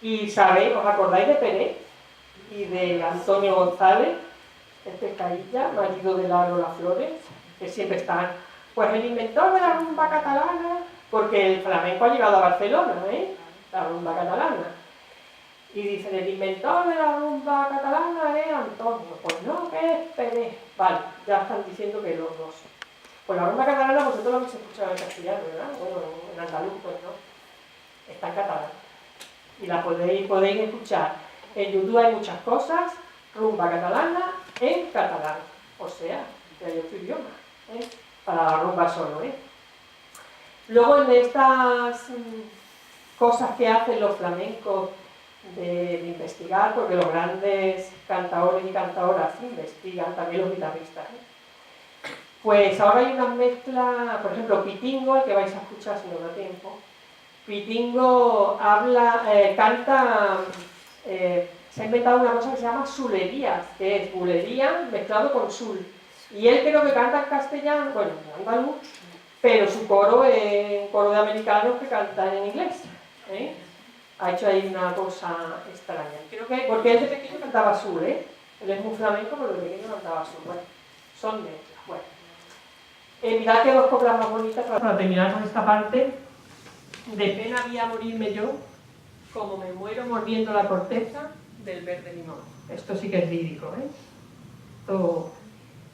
Y sabéis, ¿os acordáis de Pérez y de Antonio González, el Pescadilla, marido de Lola Flores, que siempre están, pues el inventor de la rumba catalana, porque el flamenco ha llegado a Barcelona, la rumba catalana. Y dicen, el inventor de la rumba catalana es Antonio. Pues no, que es Pérez. Vale, ya están diciendo que los dos. Pues la rumba catalana vosotros lo habéis escuchado en castellano, ¿verdad? Bueno, en andaluz, pues no. Está en catalán. Y la podéis escuchar. En YouTube hay muchas cosas. Rumba catalana en catalán. O sea, que hay otro idioma, para la rumba solo, Luego en estas cosas que hacen los flamencos de investigar, porque los grandes cantadores y cantadoras investigan, también los guitarristas, pues ahora hay una mezcla, por ejemplo, Pitingo, el que vais a escuchar si no da tiempo. Pitingo canta, se ha inventado una cosa que se llama sulerías, que es bulería mezclado con sul. Y él creo que canta en castellano, bueno, en andaluz, pero su coro es un coro de americanos que cantan en inglés. Ha hecho ahí una cosa extraña. Creo que, porque él de pequeño cantaba sul, Él es muy flamenco, pero de pequeño cantaba sul. Bueno, son mezclas. Bueno. Mirad que dos coplas más bonitas para terminar con esta parte. De pena había morirme yo, como me muero mordiendo la corteza del verde limón. Esto sí que es lírico, Esto,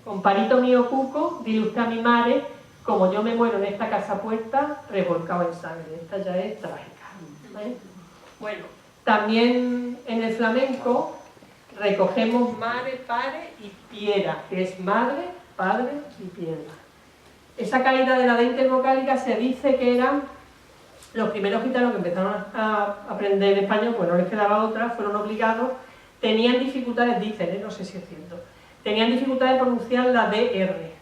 comparito mío cuco, dile usted a mi madre, como yo me muero en esta casa puesta, revolcado en sangre. Esta ya es trágica. Bueno, también en el flamenco recogemos mare, pare y piedra, que es madre, padre y piedra. Esa caída de la D intervocálica se dice que eran los primeros gitanos que empezaron a aprender español, pues no les quedaba otra, fueron obligados, tenían dificultades, dicen, no sé si es cierto, tenían dificultades de pronunciar la DR,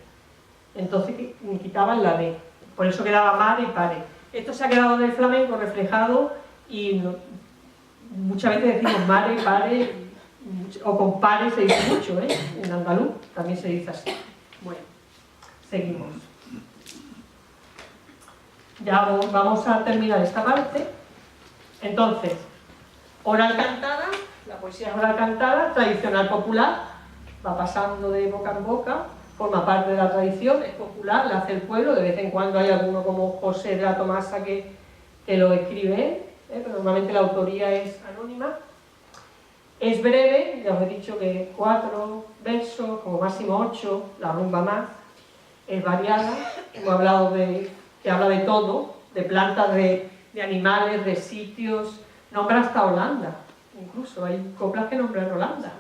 entonces quitaban la D, por eso quedaba mare y pare. Esto se ha quedado en el flamenco reflejado y muchas veces decimos mare, pare, o compare se dice mucho, en andaluz también se dice así. Bueno, Seguimos. Ya vamos a terminar esta parte. Entonces, oral cantada, la poesía oral cantada, tradicional popular, va pasando de boca en boca, forma parte de la tradición, es popular, la hace el pueblo, de vez en cuando hay alguno como José de la Tomasa que lo escribe, pero normalmente la autoría es anónima. Es breve, ya os he dicho que 4 versos, como máximo 8, la rumba más, es variada, hemos hablado que habla de todo, de plantas, de animales, de sitios, nombra hasta Holanda, incluso hay coplas que nombran Holanda.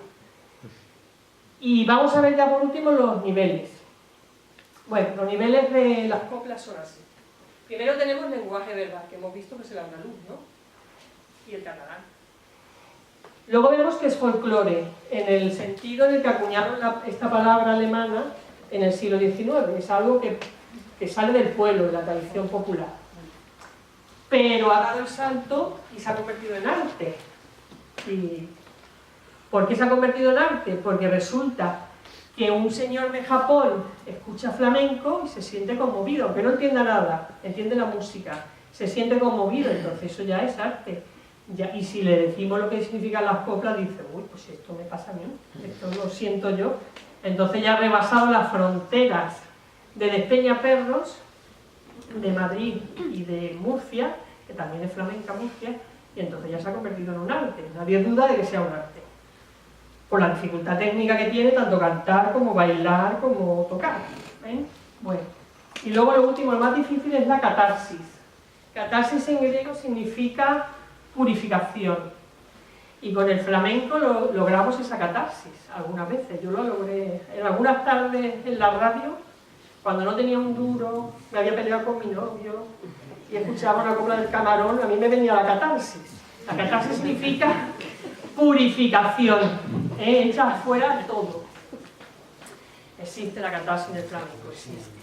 Y vamos a ver ya por último los niveles. Bueno, los niveles de las coplas son así. Primero tenemos lenguaje verbal, que hemos visto que es el andaluz, ¿no? Y el catalán. Luego vemos que es folclore, en el sentido en el que acuñaron esta palabra alemana en el siglo XIX. Es algo que sale del pueblo, de la tradición popular. Pero ha dado el salto y se ha convertido en arte. ¿Y por qué se ha convertido en arte? Porque resulta que un señor de Japón escucha flamenco y se siente conmovido, aunque no entienda nada, entiende la música, se siente conmovido, entonces eso ya es arte. Y si le decimos lo que significan las coplas, dice, uy, pues esto me pasa a mí, esto lo siento yo. Entonces ya ha rebasado las fronteras de Despeñaperros, de Madrid y de Murcia, que también es flamenca Murcia, y entonces ya se ha convertido en un arte. Nadie duda de que sea un arte. Por la dificultad técnica que tiene, tanto cantar como bailar, como tocar. Bueno, y luego lo último, lo más difícil es la catarsis. Catarsis en griego significa purificación. Y con el flamenco logramos esa catarsis algunas veces. Yo lo logré en algunas tardes en la radio, cuando no tenía un duro, me había peleado con mi novio y escuchaba una copla del Camarón, a mí me venía la catarsis. La catarsis significa purificación, echa afuera todo. Existe la catarsis en el flamenco, existe.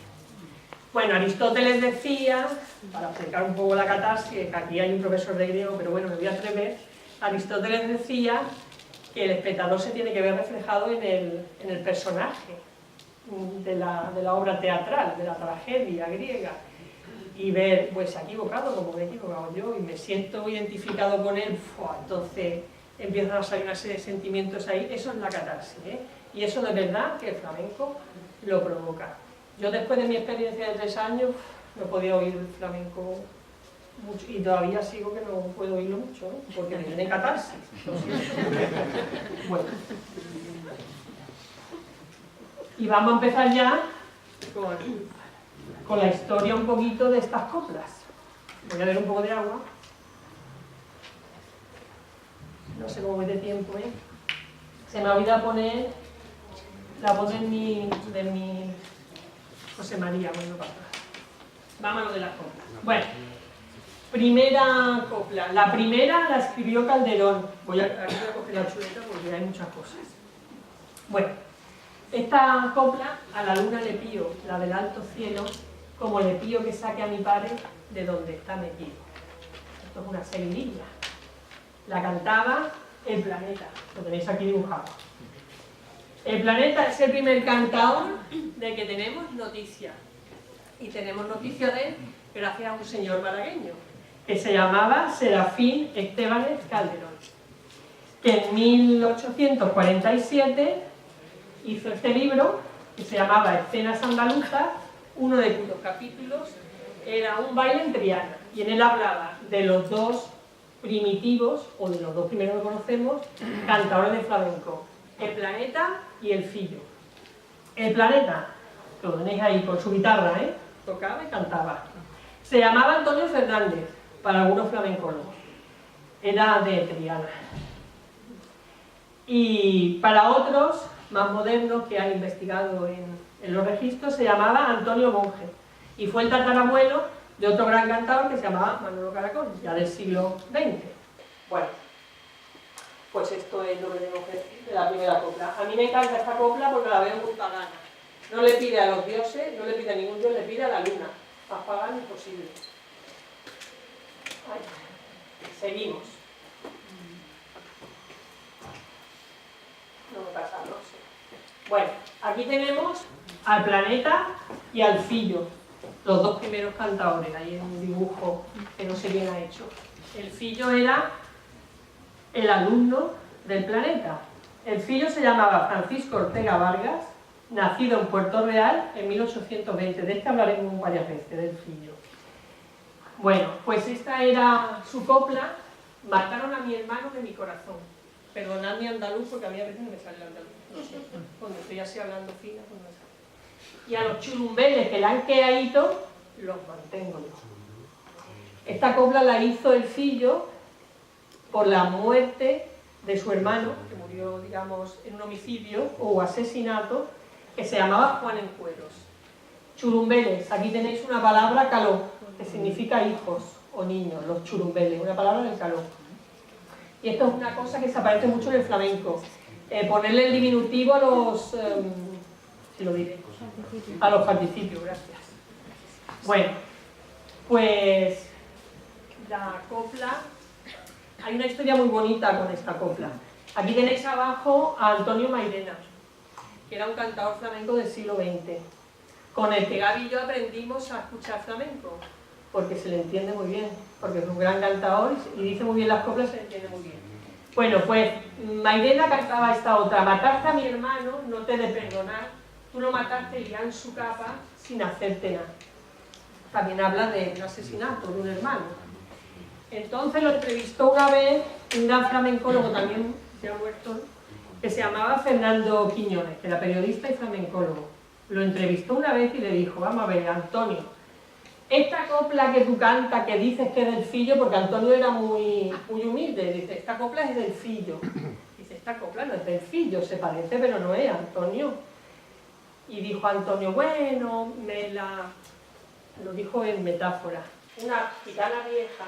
Bueno, Aristóteles decía, para explicar un poco la catarsis, que aquí hay un profesor de griego, pero bueno, me voy a atrever. Aristóteles decía que el espectador se tiene que ver reflejado en el personaje de la obra teatral, de la tragedia griega, y ver, pues se ha equivocado como me he equivocado yo, y me siento identificado con él, entonces empiezan a salir una serie de sentimientos ahí. Eso es la catarsis, y eso de verdad que el flamenco lo provoca. Yo después de mi experiencia de 3 años no podía oír el flamenco mucho, y todavía sigo que no puedo oírlo mucho, porque me viene catarsis. Bueno. Y vamos a empezar ya con la historia un poquito de estas coplas. Voy a ver un poco de agua. No sé cómo voy de tiempo, Se me ha olvidado poner la voz de mi José María, bueno, para atrás. Vamos a lo de las coplas. Bueno, primera copla. La primera la escribió Calderón. Aquí voy a coger la chuleta porque hay muchas cosas. Bueno, esta copla, a la luna le pío, la del alto cielo, como le pío que saque a mi padre de donde está metido. Esto es una seguidilla. La cantaba El Planeta, lo tenéis aquí dibujado. El Planeta es el primer cantador del que tenemos noticia. Y tenemos noticia de él gracias a un señor malagueño, que se llamaba Serafín Estébanez Calderón, que en 1847 hizo este libro, que se llamaba Escenas Andaluzas, uno de cuyos capítulos era un baile en Triana, y en él hablaba de los dos primitivos, o de los dos primeros que conocemos, cantadores de flamenco, El Planeta y El Fillo. El Planeta, que lo tenéis ahí con su guitarra, tocaba y cantaba. Se llamaba Antonio Fernández, para algunos flamencólogos. Era de Triana. Y para otros, más modernos, que han investigado en los registros, se llamaba Antonio Monge. Y fue el tatarabuelo de otro gran cantador que se llamaba Manolo Caracol, ya del siglo XX. Bueno, pues esto es lo que tengo que decir de la primera copla. A mí me encanta esta copla porque la veo muy pagana. No le pide a los dioses, no le pide a ningún dios, le pide a la luna. Más pagano imposible. Ay, seguimos. No me pasa, no sé. Bueno, aquí tenemos al planeta y Alfillo, los dos primeros cantadores. Hay un dibujo que no sé quién ha hecho. Elfillo era el alumno del Planeta. Elfillo se llamaba Francisco Ortega Vargas, nacido en Puerto Real en 1820. De este hablaremos varias veces, de Elfillo. Bueno, pues esta era su copla. Mataron a mi hermano de mi corazón. Perdonad mi andaluz porque a mí a veces no me sale el andaluz. No sé, cuando estoy así hablando fina, pues no me sale. Y a los churumbeles que la han quedado, los mantengo yo. Esta copla la hizo Elfillo por la muerte de su hermano, que murió, digamos, en un homicidio o asesinato, que se llamaba Juan en Cueros. Churumbeles, aquí tenéis una palabra caló, que significa hijos o niños, los churumbeles, una palabra del caló. Y esto es una cosa que se aparece mucho en el flamenco. Ponerle el diminutivo a los... si lo diré. A los participios, gracias. Bueno, pues la copla... Hay una historia muy bonita con esta copla. Aquí tenéis abajo a Antonio Mairena, que era un cantador flamenco del siglo XX, con el que Gaby y yo aprendimos a escuchar flamenco, porque se le entiende muy bien, porque es un gran cantador y dice muy bien las coplas, se le entiende muy bien. Bueno, pues Mairena cantaba esta otra: mataste a mi hermano, no te he de perdonar, tú lo mataste y en su capa sin hacerte nada. También habla de un asesinato de un hermano. Entonces lo entrevistó una vez un gran flamencólogo, también se ha muerto, que se llamaba Fernando Quiñones, que era periodista y flamencólogo. Lo entrevistó una vez y le dijo: vamos a ver, Antonio, esta copla que tú cantas, que dices que es del Fillo, porque Antonio era muy humilde, dice, esta copla es del Fillo. Dice, esta copla no es del Fillo, se parece pero no es, Antonio. Y dijo Antonio, bueno, lo dijo en metáfora, una gitana vieja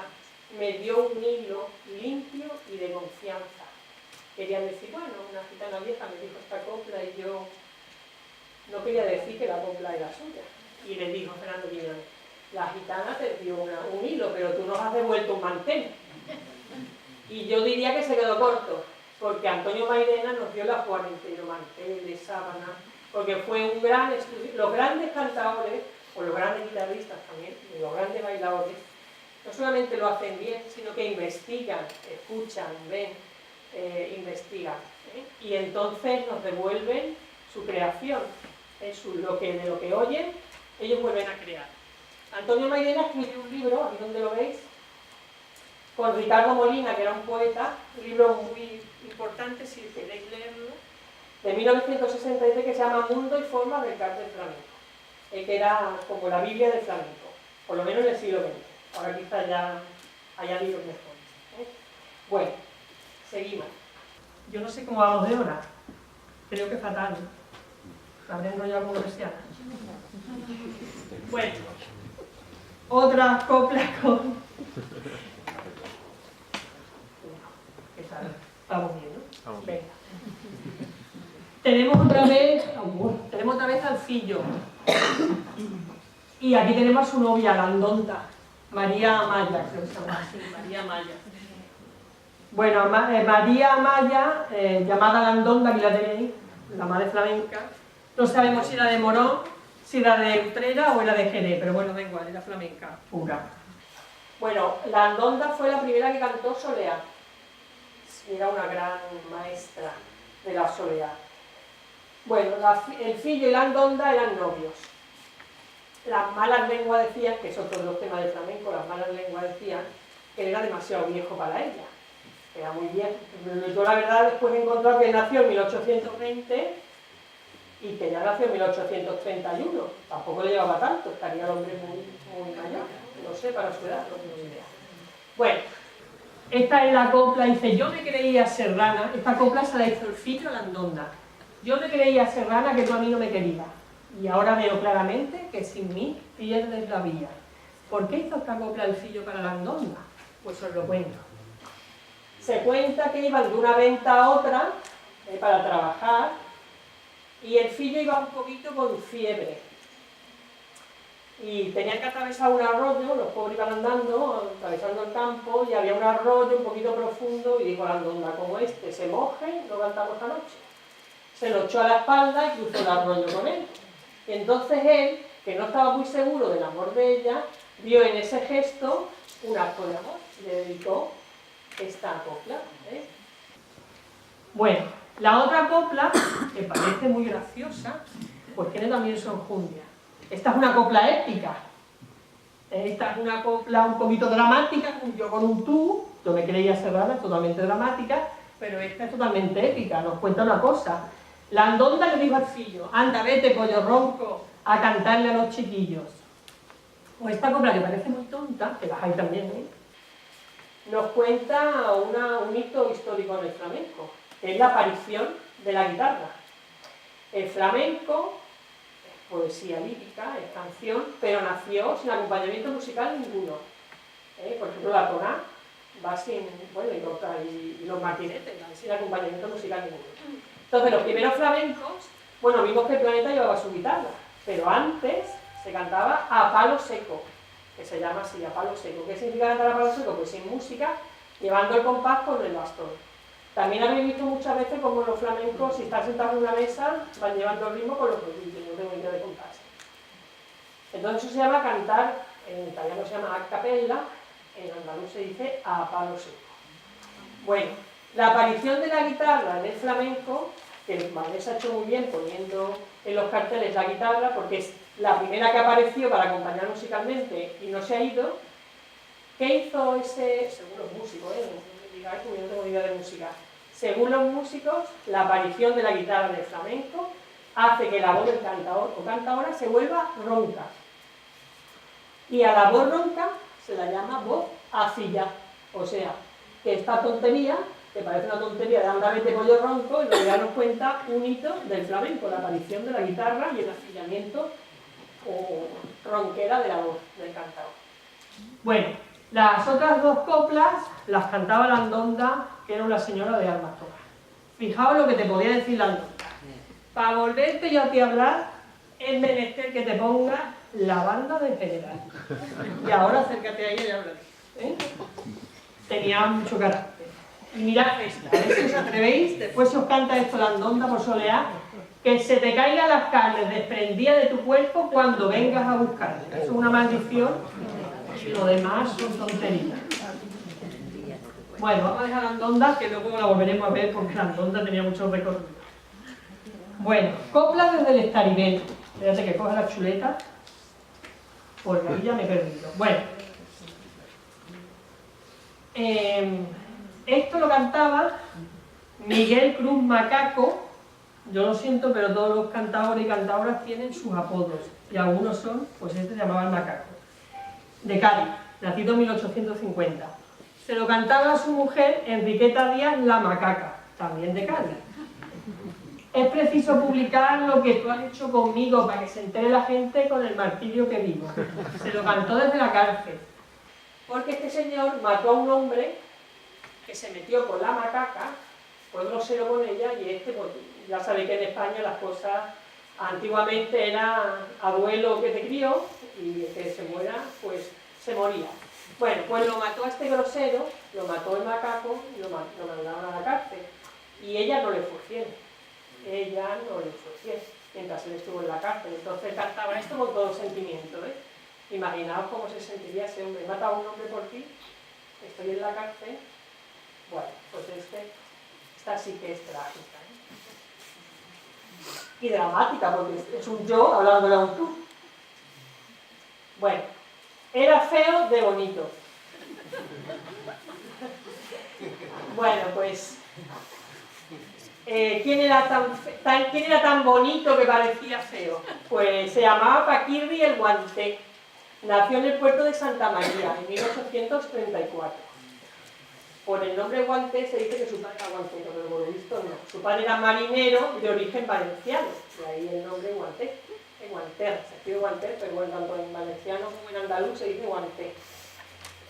me dio un hilo limpio y de confianza. Querían decir, bueno, una gitana vieja me dijo esta copla y yo no quería decir que la copla era suya. Y le dijo Fernando Quiñones, la gitana te dio un hilo, pero tú nos has devuelto un mantel. Y yo diría que se quedó corto, porque Antonio Mairena nos dio la Juan entero, manteles, sábana, porque fue un gran estudio. Los grandes cantadores, o los grandes guitarristas también, y los grandes bailadores, no solamente lo hacen bien, sino que investigan, escuchan, ven, investigan. Y entonces nos devuelven su creación, de lo que oyen, ellos vuelven a crear. Antonio Mairena escribió un libro, aquí donde lo veis, con Ricardo Molina, que era un poeta, un libro muy importante, si queréis leerlo, de 1963, que se llama Mundo y Forma del Cante del Flamenco, que era como la Biblia del flamenco, por lo menos en el siglo XX. Ahora quizás ya haya libros mejores. Bueno, seguimos. Yo no sé cómo vamos de hora, creo que fatal. Habré enrollado como persiana. Bueno, otra copla con... ¿Qué tal? Estamos bien, ¿no? Venga. Tenemos otra vez al Fillo. Y aquí tenemos a su novia, la Andonda, María Amaya, creo que se llama así, María Amaya. Bueno, María Amaya, llamada la Andonda, aquí la tenéis, la madre flamenca. No sabemos si era de Morón, si era de Utrera o era de Jerez, pero bueno, da igual, era flamenca pura. Bueno, la Andonda fue la primera que cantó soleá. Era una gran maestra de la soleá. Bueno, el Fillo y la Andonda eran novios. Las malas lenguas decían, que es otro de los temas del flamenco, las malas lenguas decían que él era demasiado viejo para ella. Era muy viejo. Yo la verdad después he encontrado que nació en 1820 y que ya nació en 1831. Tampoco le llevaba tanto, estaría el hombre muy mayor. No sé, para su edad, no tengo idea. Bueno, esta es la copla, dice, yo me creía serrana, esta copla se la hizo el Fillo a la Andonda. Yo me creía serrana que tú a mí no me querías. Y ahora veo claramente que sin mí pierdes la vía. ¿Por qué hizo esta copla el Fillo para la Andonda? Pues os lo cuento. Se cuenta que iban de una venta a otra para trabajar y el Fillo iba un poquito con fiebre. Y tenían que atravesar un arroyo, los pobres iban andando, atravesando el campo, y había un arroyo un poquito profundo, y dijo la Andonda, como este se moje, no cantamos esta noche. Se lo echó a la espalda y cruzó el arroyo con él. Y entonces él, que no estaba muy seguro del amor de ella, vio en ese gesto un acto de amor y le dedicó esta copla. Bueno, la otra copla, que parece muy graciosa, pues tiene también su enjundia. Esta es una copla épica. Esta es una copla un poquito dramática, yo con un tú, yo me creía serrana, totalmente dramática, pero esta es totalmente épica, nos cuenta una cosa. La andonda le dijo al fillo, anda, vete, pollo ronco, a cantarle a los chiquillos. O esta copla que parece muy tonta, que las hay también, nos cuenta un hito histórico en el flamenco, que es la aparición de la guitarra. El flamenco es poesía lírica, es canción, pero nació sin acompañamiento musical ninguno. Por ejemplo, la toná va sin, bueno, y los martinetes, van sin acompañamiento musical ninguno. Entonces, los primeros flamencos, bueno, vimos que el Planeta llevaba su guitarra, pero antes se cantaba a palo seco, que se llama así, a palo seco. ¿Qué significa cantar a palo seco? Pues sin música, llevando el compás con el bastón. También habéis visto muchas veces como los flamencos, si están sentados en una mesa, van llevando el ritmo con los rodillos, no tengo idea de compás. Entonces eso se llama cantar, en italiano se llama a cappella, en andaluz se dice a palo seco. Bueno, la aparición de la guitarra en el flamenco, que Vanessa ha hecho muy bien poniendo en los carteles la guitarra, porque es la primera que apareció para acompañar musicalmente y no se ha ido. ¿Qué hizo ese, según los músicos, no me digáis porque yo no tengo ni idea de música? Según los músicos, la aparición de la guitarra en el flamenco hace que la voz del cantador o cantadora se vuelva ronca. Y a la voz ronca se la llama voz acilla. O sea, que esta tontería, que parece una tontería de andar de pollo ronco, en realidad nos cuenta un hito del flamenco, la aparición de la guitarra y el acillamiento o ronquera de la voz del cantador. Bueno, las otras dos coplas las cantaba la andonda, que era una señora de almas todas. Fijaos lo que te podía decir la andonda. Para volverte yo a ti a hablar, es menester que te pongas la banda de general. Y ahora acércate a ella y háblale. Tenía mucho carácter. Y mirad esta, a ver si os atrevéis, después si os canta esto la andonda por solear, que se te caigan las carnes desprendidas de tu cuerpo cuando vengas a buscarle. Eso es una maldición y lo demás son tonterías. Bueno, vamos a dejar la andonda, que luego la volveremos a ver porque la andonda tenía mucho recorrido. Bueno, copla desde el estaribel. Espérate que coja la chuleta, porque ahí ya me he perdido. Bueno, esto lo cantaba Miguel Cruz Macaco. Yo lo siento, pero todos los cantadores y cantadoras tienen sus apodos, y algunos son, pues este se llamaba el Macaco, de Cádiz, nacido en 1850. Se lo cantaba a su mujer Enriqueta Díaz la Macaca, también de Cádiz. Es preciso publicar lo que tú has hecho conmigo para que se entere la gente con el martirio que vivo. Se lo cantó desde la cárcel, porque este señor mató a un hombre que se metió con la macaca, fue grosero con ella, y este, pues, ya sabéis que en España las cosas antiguamente era abuelo que te crió, y el que se muera, pues se moría. Bueno, pues lo mató a este grosero, lo mató el macaco y lo mandaron a la cárcel. Y ella no le fue fiel. Ella no le fue fiel mientras él estuvo en la cárcel. Entonces cantaba esto con todo sentimiento. Imaginaos cómo se sentiría ese hombre. He matado a un hombre por ti, estoy en la cárcel. Bueno, pues esta sí que es trágica. Y dramática, porque es un yo hablándole a un tú. Bueno, era feo de bonito. Bueno, pues ¿quién era tan bonito que parecía feo? Pues se llamaba Paquirri el Guanté. Nació en el puerto de Santa María en 1834. Por el nombre Guanté se dice que su padre era guantero, pero por lo visto no. Su padre era marinero de origen valenciano, de ahí el nombre Guanté. Guanter, se escribe Guanter, pero bueno, tanto en valenciano como en andaluz se dice Guanté.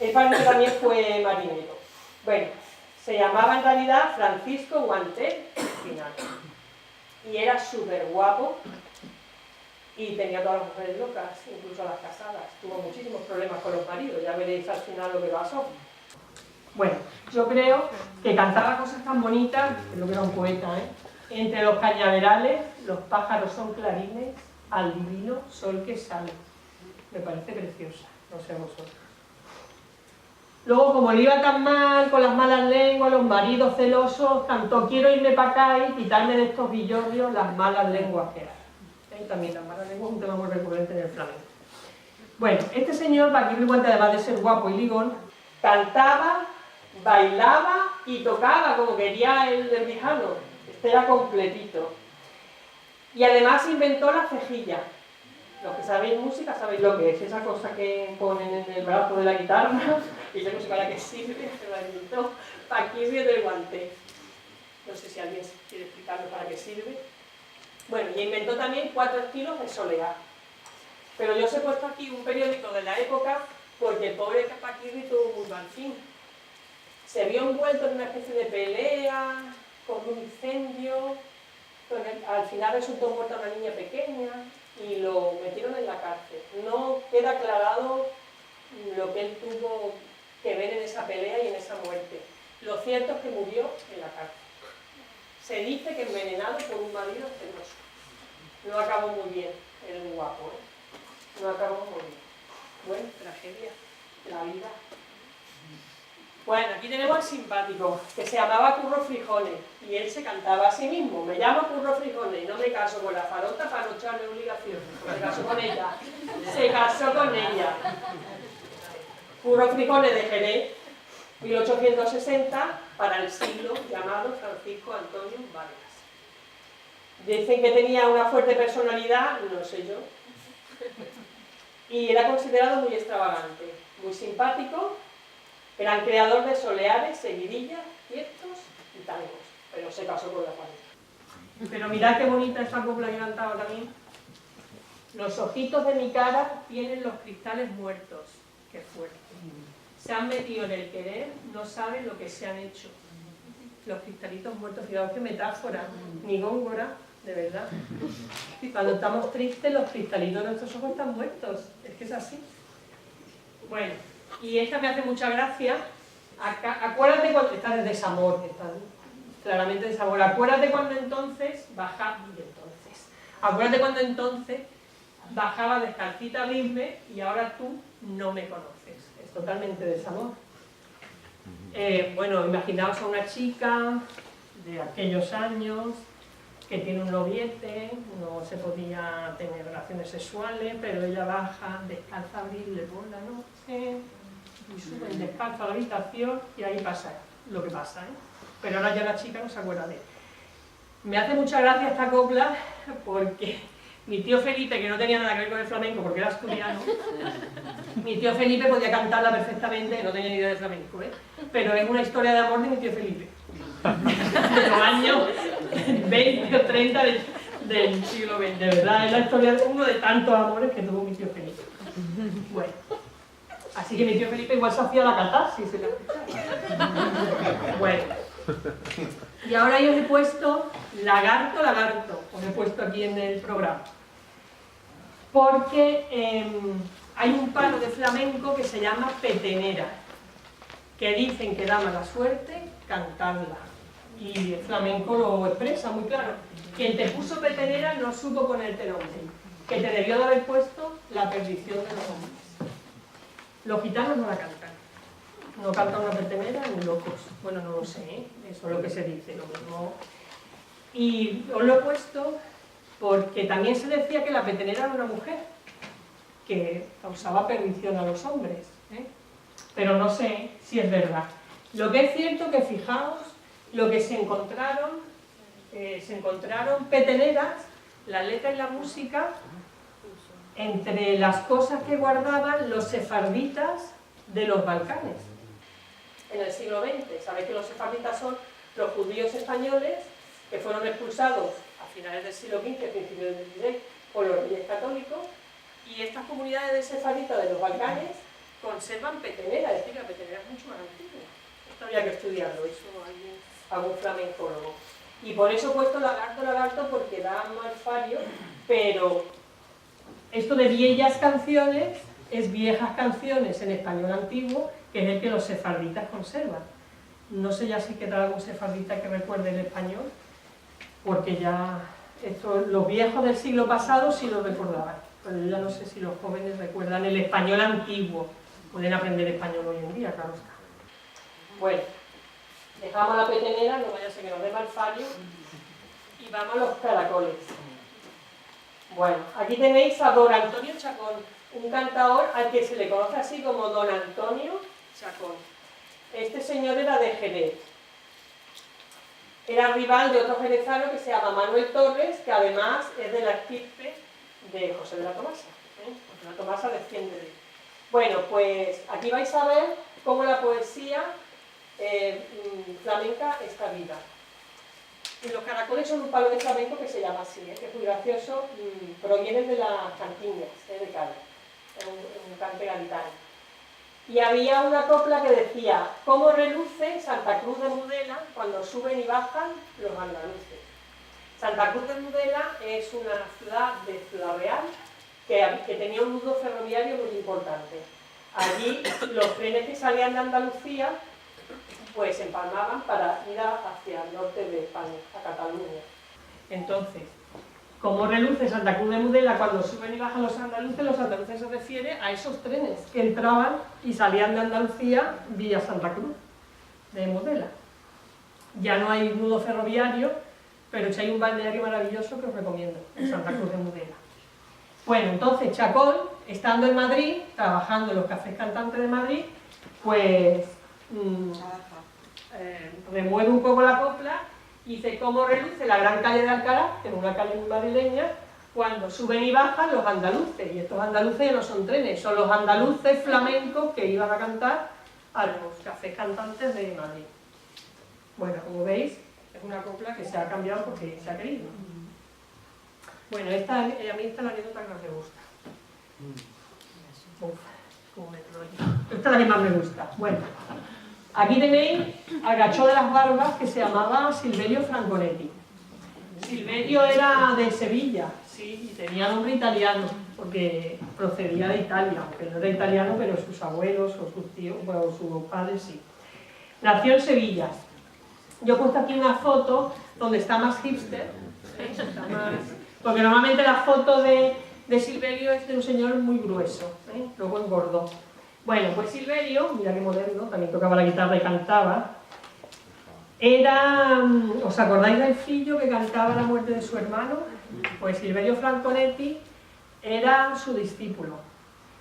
El padre también fue marinero. Bueno, se llamaba en realidad Francisco Guanté Final. Y era súper guapo y tenía a todas las mujeres locas, incluso a las casadas. Tuvo muchísimos problemas con los maridos, ya veréis al final lo que pasó. Bueno, yo creo que cantaba cosas tan bonitas, creo que era un poeta, Entre los cañaverales, los pájaros son clarines, al divino sol que sale. Me parece preciosa, no sé vosotros. Luego, como le iba tan mal, con las malas lenguas, los maridos celosos, cantó quiero irme para acá y quitarme de estos villorrios las malas lenguas que hay. Y también las malas lenguas es un tema muy recurrente en el flamenco. Bueno, este señor, Paquirri Guante, además de ser guapo y ligón, cantaba, bailaba y tocaba como quería el del Vijano. Este era completito. Y además inventó la cejilla. Los que sabéis música sabéis lo que es, esa cosa que ponen en el brazo de la guitarra, y yo no sé para qué sirve, se la inventó Paquirri del Guante. No sé si alguien quiere explicarme para qué sirve. Bueno, y inventó también 4 estilos de soleá. Pero yo os he puesto aquí un periódico de la época porque el pobre Paquirri tuvo muy mal fin. Se vio envuelto en una especie de pelea, con un incendio, al final resultó muerta una niña pequeña y lo metieron en la cárcel. No queda aclarado lo que él tuvo que ver en esa pelea y en esa muerte. Lo cierto es que murió en la cárcel. Se dice que envenenado por un marido celoso. No acabó muy bien, era un guapo, ¿eh? No acabó muy bien. Bueno, tragedia, la vida. Bueno, aquí tenemos al simpático, que se llamaba Curro Frijoles, y él se cantaba a sí mismo. Me llamo Curro Frijoles y no me caso con la farota para no echarle obligación. Se casó con ella. Se casó con ella. Curro Frijoles de Jerez, 1860, para el siglo llamado Francisco Antonio Vargas. Dicen que tenía una fuerte personalidad, no sé yo, y era considerado muy extravagante, muy simpático. Era el creador de soleares, seguidillas, tiestos y tangos, pero se casó con la familia. Pero mirad qué bonita esta copla que cantaba también. Los ojitos de mi cara tienen los cristales muertos. Qué fuerte. Se han metido en el querer, no saben lo que se han hecho. Los cristalitos muertos, fijaos qué metáfora, ni Góngora, de verdad. Y cuando estamos tristes, los cristalitos de nuestros ojos están muertos. Es que es así. Bueno. Y esta me hace mucha gracia. Acuérdate cuando está de desamor, que está claramente desamor. Acuérdate cuando entonces acuérdate cuando entonces bajaba descalcita a abrirme y ahora tú no me conoces. Es totalmente desamor. Bueno, imaginaos a una chica de aquellos años que tiene un noviete, no se podía tener relaciones sexuales, pero ella baja descalza a abrirle por la noche y suben descalzo a la habitación y ahí pasa lo que pasa, ¿eh? Pero ahora ya la chica no se acuerda de él. Me hace mucha gracia esta copla porque mi tío Felipe, que no tenía nada que ver con el flamenco porque era asturiano, mi tío Felipe podía cantarla perfectamente, no tenía ni idea de flamenco, ¿eh? Pero es una historia de amor de mi tío Felipe, de los años 20 o 30 del siglo XX, de verdad, es la historia de uno de tantos amores que tuvo mi tío Felipe. Bueno. Así que mi tío Felipe igual se hacía la catarsis. Bueno. Y ahora yo os he puesto lagarto, os he puesto aquí en el programa. Porque hay un palo de flamenco que se llama petenera, que dicen que da mala suerte cantarla. Y el flamenco lo expresa muy claro. Quien te puso petenera no supo ponerte nombre, que te debió de haber puesto la perdición de los hombres. Los gitanos no la cantan. No cantan una petenera ni locos. Bueno, no lo sé, ¿eh? Eso es lo que se dice, lo mismo. Y os lo he puesto porque también se decía que la petenera era una mujer que causaba perdición a los hombres, ¿eh? Pero no sé si es verdad. Lo que es cierto que fijaos lo que se encontraron peteneras, la letra y la música, entre las cosas que guardaban los sefarditas de los Balcanes en el siglo XX. Sabéis que los sefarditas son los judíos españoles que fueron expulsados a finales del siglo XV, principios del XVI, por los reyes católicos, y estas comunidades de sefarditas de los Balcanes conservan petenera, es decir, la petenera es mucho más antigua. Esto habría que estudiarlo, eso hay algún flamencólogo. Y por eso he puesto lagarto, porque da mal fario, pero esto de viejas canciones es viejas canciones en español antiguo, que es el que los sefarditas conservan. No sé ya si queda algún sefardita que recuerde el español, porque ya Esto, los viejos del siglo pasado sí lo recordaban, pero yo ya no sé si los jóvenes recuerdan el español antiguo. Pueden aprender español hoy en día, claro está. Bueno, dejamos la petenera, no vaya a ser que nos dé mal fallo, y vamos a los caracoles. Bueno, aquí tenéis a don Antonio Chacón, un cantador al que se le conoce así como don Antonio Chacón. Este señor era de Jerez. Era rival de otro jerezano que se llama Manuel Torres, que además es de la estirpe de José de la Tomasa. José de la Tomasa desciende de él. Bueno, pues aquí vais a ver cómo la poesía flamenca está viva. Y los caracoles son un palo de flamenco que se llama así, que es muy gracioso, provienen de las cantiñas de Cádiz, es un cante gaditano. Y había una copla que decía: ¿cómo reluce Santa Cruz de Mudela cuando suben y bajan los andaluces? Santa Cruz de Mudela es una ciudad de Ciudad Real que tenía un nudo ferroviario muy importante. Allí los trenes que salían de Andalucía pues se empalmaban para ir hacia el norte de España, a Cataluña. Entonces, ¿cómo reluce Santa Cruz de Mudela cuando suben y bajan los andaluces se refiere a esos trenes que entraban y salían de Andalucía vía Santa Cruz de Mudela. Ya no hay nudo ferroviario, pero sí hay un balneario maravilloso que os recomiendo, en Santa Cruz de Mudela. Bueno, entonces Chacón, estando en Madrid, trabajando en los cafés cantantes de Madrid, pues remueve un poco la copla y dice: ¿cómo reluce la gran calle de Alcalá, que es una calle muy madrileña, cuando suben y bajan los andaluces? Y estos andaluces no son trenes, son los andaluces flamencos que iban a cantar a los cafés cantantes de Madrid. Bueno, como veis, es una copla que se ha cambiado porque se ha querido. Bueno, a mí esta es la anécdota que más me gusta. Uf, cómo me enrollo. Esta es la que más me gusta. Bueno, aquí tenéis al gachó de las barbas que se llamaba Silverio Franconetti. Silverio era de Sevilla, sí, y tenía nombre italiano, porque procedía de Italia, aunque no era italiano, pero sus abuelos o sus tíos, bueno, sus padres sí. Nació en Sevilla. Yo he puesto aquí una foto donde está más hipster, está más... porque normalmente la foto de Silverio es de un señor muy grueso, luego engordó. Bueno, pues Silverio, mira qué moderno, también tocaba la guitarra y cantaba. Era, ¿os acordáis del Fillo que cantaba la muerte de su hermano? Pues Silverio Franconetti era su discípulo,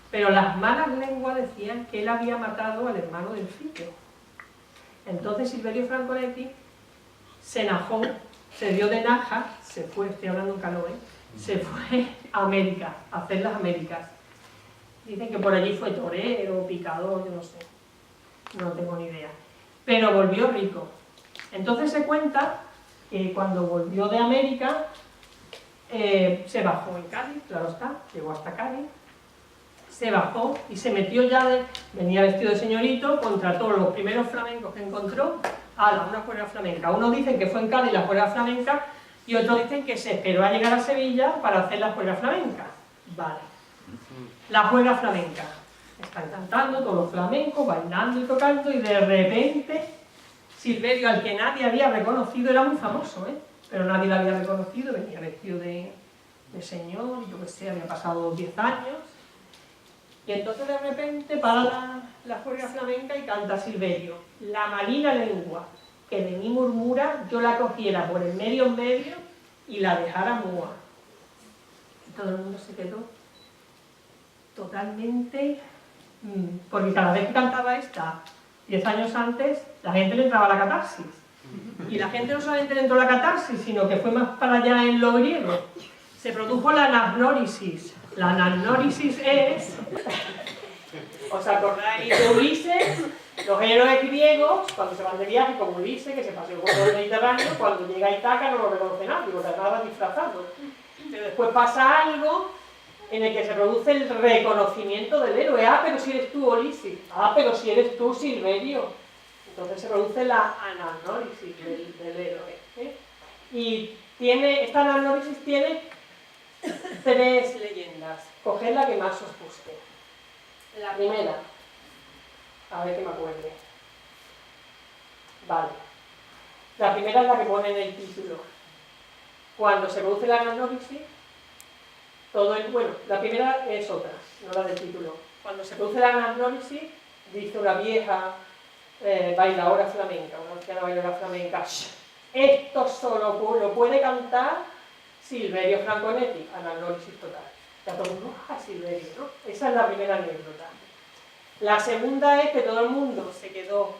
pero las malas lenguas decían que él había matado al hermano del Fillo. Entonces Silverio Franconetti se najó, se dio de naja, se fue, estoy hablando en canoe, se fue a América, a hacer las Américas. Dicen que por allí fue torero, picador, yo no sé, no tengo ni idea. Pero volvió rico. Entonces se cuenta que cuando volvió de América, se bajó en Cádiz, claro está, llegó hasta Cádiz, se bajó y se metió venía vestido de señorito, contrató los primeros flamencos que encontró, una juerga flamenca. Unos dicen que fue en Cádiz la juerga flamenca y otros dicen que se esperó a llegar a Sevilla para hacer la juerga flamenca. Vale. La juerga flamenca. Están cantando todos los flamencos, bailando y tocando, y de repente Silverio, al que nadie había reconocido, era muy famoso, pero nadie lo había reconocido, venía vestido de señor, yo qué sé, había pasado 10 años, y entonces de repente para la juerga flamenca y canta Silverio: la marina lengua que de mí murmura, yo la cogiera por el medio en medio y la dejara muda. Y todo el mundo se quedó totalmente, porque cada vez que cantaba esta, 10 años antes, la gente le entraba la catarsis. Y la gente no solamente le entró la catarsis, sino que fue más para allá en lo griego. Se produjo la anagnórisis. La anagnórisis es... ¿Os acordáis de Ulises? Los héroes griegos, cuando se van de viaje, como Ulises, que se paseó por todo el Mediterráneo, cuando llega a Ítaca no lo reconoce nadie, porque andaba disfrazado. Pero después pasa algo en el que se produce el reconocimiento del héroe. Ah, pero si eres tú, Ulises. Ah, pero si eres tú, Silverio. Entonces se produce la anagnórisis del héroe. Y esta anagnórisis tiene 3 leyendas. Coged la que más os guste. La primera, a ver que me acuerde. Vale. La primera es la que pone en el título. Cuando se produce la anamnesis, bueno, la primera es otra, no la del título. Cuando se produce la anamnesis, dice una vieja bailadora flamenca, una anciana bailadora flamenca, esto solo lo puede cantar Silverio Franconetti, anamnesis total. Ya todo el mundo, Silverio, ¿no? Esa es la primera anécdota. La segunda es que todo el mundo se quedó,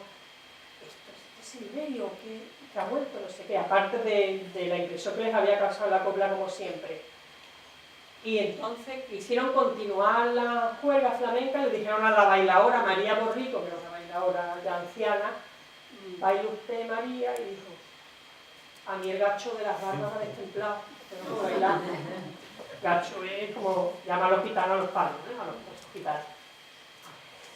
esto es Silverio, que ha vuelto, no sé qué, aparte de la impresión que les había causado la copla como siempre. Y entonces quisieron continuar la juerga flamenca, le dijeron a la bailadora María Borrico, que era una bailadora ya anciana, baile usted María, y dijo, a mí el gacho de las barbas me ha destemplado, tengo que bailar. Gacho es como llama al hospital a los padres, ¿no? A los hospitales.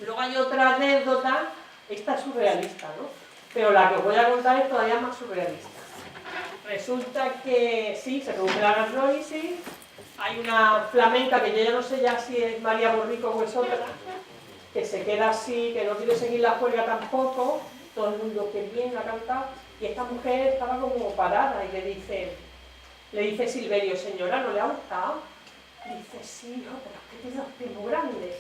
Luego hay otra anécdota, esta es surrealista, ¿no? Pero la que os voy a contar es todavía más surrealista. Resulta que sí, se produce la anamnesis, hay una flamenca que yo ya no sé ya si es María Borrico o es otra, que se queda así, que no quiere seguir la juerga tampoco, todo el mundo que bien la ha cantado, y esta mujer estaba como parada y le dice Silverio, señora, ¿no le ha gustado? Dice, sí, hijo, pero es que tiene los pies muy grandes.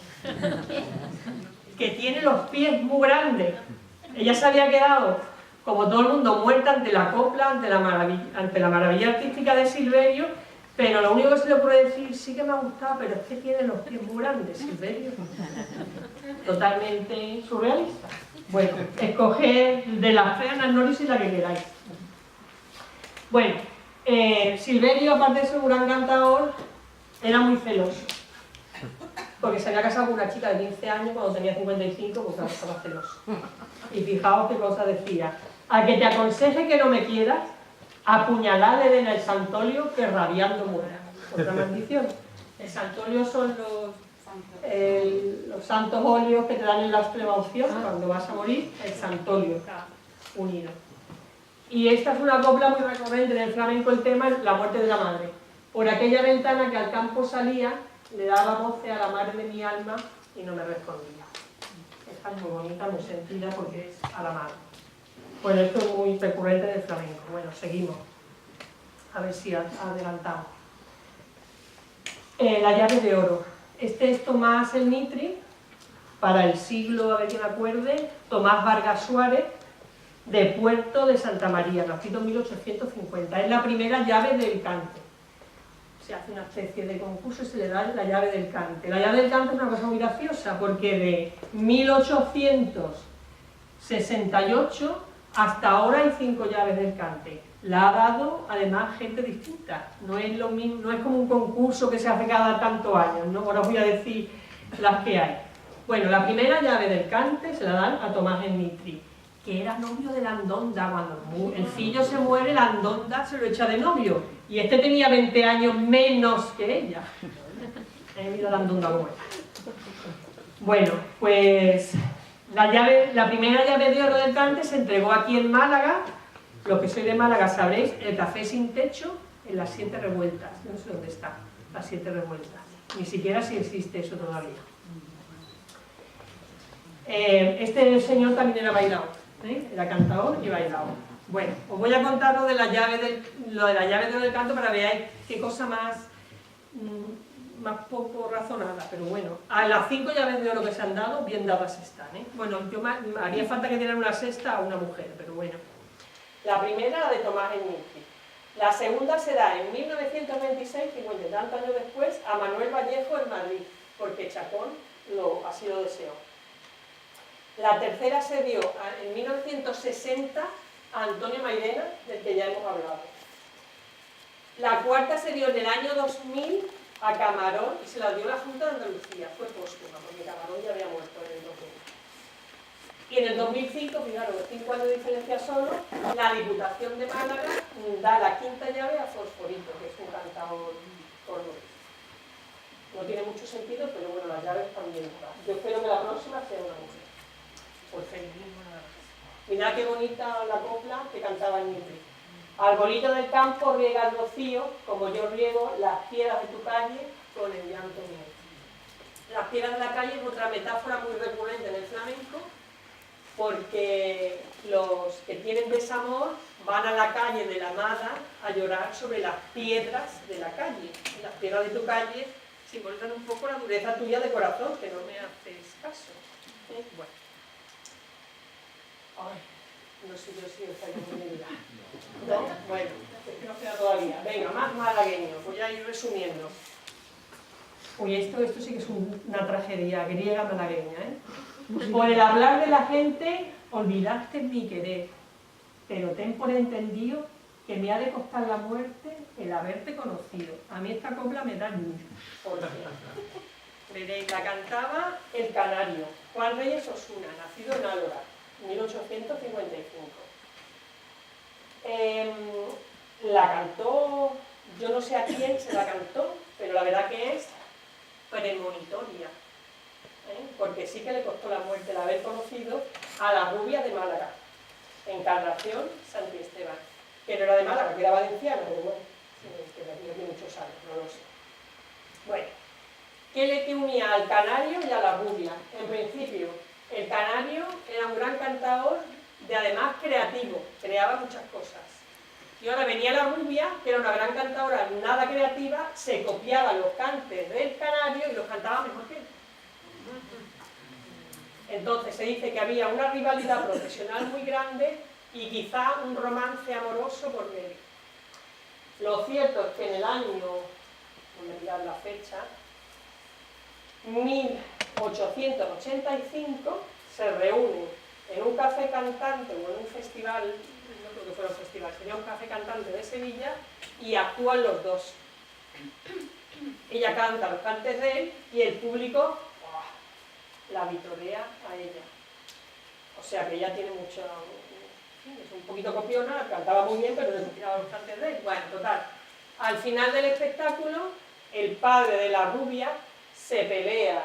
Que tiene los pies muy grandes. Ella se había quedado, como todo el mundo, muerta ante la copla, ante la maravilla artística de Silverio, pero lo único que se le puede decir, sí que me ha gustado, pero es que tiene los pies muy grandes, Silverio. Totalmente surrealista. Bueno, escoged de las tres anamnesis la que queráis. Bueno, Silverio, aparte de ser un gran cantador, era muy celoso. Porque se había casado con una chica de 15 años cuando tenía 55, porque ahora estaba celoso. Y fijaos qué cosa decía. Al que te aconseje que no me quieras, apuñalale en el santolio que rabiando muera. Otra maldición. El santolio son los santos óleos que te dan en la extrema opción cuando vas a morir, el santolio está unido. Y esta es una copla muy recurrente en el flamenco, el tema es la muerte de la madre. Por aquella ventana que al campo salía, le daba voces a la madre de mi alma y no me respondía. Esta es muy bonita, muy sentida porque es a la madre. Bueno, esto es muy recurrente del flamenco. Bueno, seguimos. A ver si adelantamos. La llave de oro. Este es Tomás el Nitri, para el siglo, a ver quién me acuerde, Tomás Vargas Suárez, de Puerto de Santa María, nacido en 1850. Es la primera llave del cante. Se hace una especie de concurso y se le da la llave del cante. La llave del cante es una cosa muy graciosa porque de 1868 hasta ahora hay 5 llaves del cante. La ha dado además gente distinta. No es lo mismo, no es como un concurso que se hace cada tantos años, ¿no? Ahora os voy a decir las que hay. Bueno, la primera llave del cante se la dan a Tomás el Nitri, que era novio de la Andonda. Cuando el fillo se muere, la Andonda se lo echa de novio. Y este tenía 20 años menos que ella. Mira la Andonda como era. Bueno, pues la primera llave de oro del cante se entregó aquí en Málaga. Los que sois de Málaga sabréis, el Café Sin Techo, en las 7 Revueltas. Yo no sé dónde está, las 7 Revueltas. Ni siquiera si existe eso todavía. Este señor también era bailador. Era cantador y bailador. Bueno, os voy a contar lo de la llave de oro del canto para que veáis qué cosa más poco razonada, pero bueno, a las 5 llaves de oro que se han dado, bien dadas están, Bueno, haría falta que dieran una sexta a una mujer, pero bueno. La primera, la de Tomás el Nitri. La segunda será en 1926, 50 y tantos años después, a Manuel Vallejo en Madrid, porque Chacón así lo deseó. La tercera se dio en 1960 a Antonio Mairena, del que ya hemos hablado. La cuarta se dio en el año 2000 a Camarón y se la dio la Junta de Andalucía. Fue póstuma, porque Camarón ya había muerto en el 2000. Y en el 2005, fijaros, 5 años de diferencia solo, la Diputación de Málaga da la quinta llave a Fosforito, que es un cantador cordobés. No tiene mucho sentido, pero bueno, las llaves también. Yo espero que la próxima sea una mujer. Por feminismo nada más. Mirad qué bonita la copla que cantaba el Nitri. Arbolito del campo riega el rocío, como yo riego las piedras de tu calle con el llanto mío. Las piedras de la calle es otra metáfora muy recurrente en el flamenco, porque los que tienen desamor van a la calle de la Mada a llorar sobre las piedras de la calle. Las piedras de tu calle simbolizan un poco la dureza tuya de corazón, que no me haces caso. Bueno. Ay, no sé yo si os estáis entendiendo. ¿No? Bueno, no queda todavía. Venga, más malagueño, voy a ir resumiendo. Uy, esto sí que es una tragedia griega malagueña, ¿eh? Por el hablar de la gente, olvidaste mi querer, pero ten por entendido que me ha de costar la muerte el haberte conocido. A mí esta copla me da luz. Veréis, la cantaba el canario, Juan Reyes Osuna, nacido en Álora, 1855. La cantó, yo no sé a quién se la cantó, pero la verdad que es premonitoria, porque sí que le costó la muerte el haber conocido a la rubia de Málaga, Encarnación Santi Esteban, que no era de Málaga, que era valenciana, pero bueno, que vivió aquí muchos años, no lo sé. Bueno, ¿qué le unía al canario y a la rubia? En principio, el canario era un gran cantador, de además creativo, creaba muchas cosas. Y ahora venía la rubia, que era una gran cantadora, nada creativa, se copiaba los cantes del canario y los cantaba mejor que él. Entonces se dice que había una rivalidad profesional muy grande y quizá un romance amoroso por medio. Lo cierto es que en el año, voy a mirar la fecha, 1885 se reúnen en un café cantante o en un festival, no creo que fuera un festival, sería un café cantante de Sevilla, y actúan los dos. Ella canta los cantes de él y el público la vitorea a ella. O sea que ella tiene mucho, es un poquito copiona, cantaba muy bien, pero le copiaba los cantes de él. Bueno, total, al final del espectáculo, el padre de la rubia se pelea,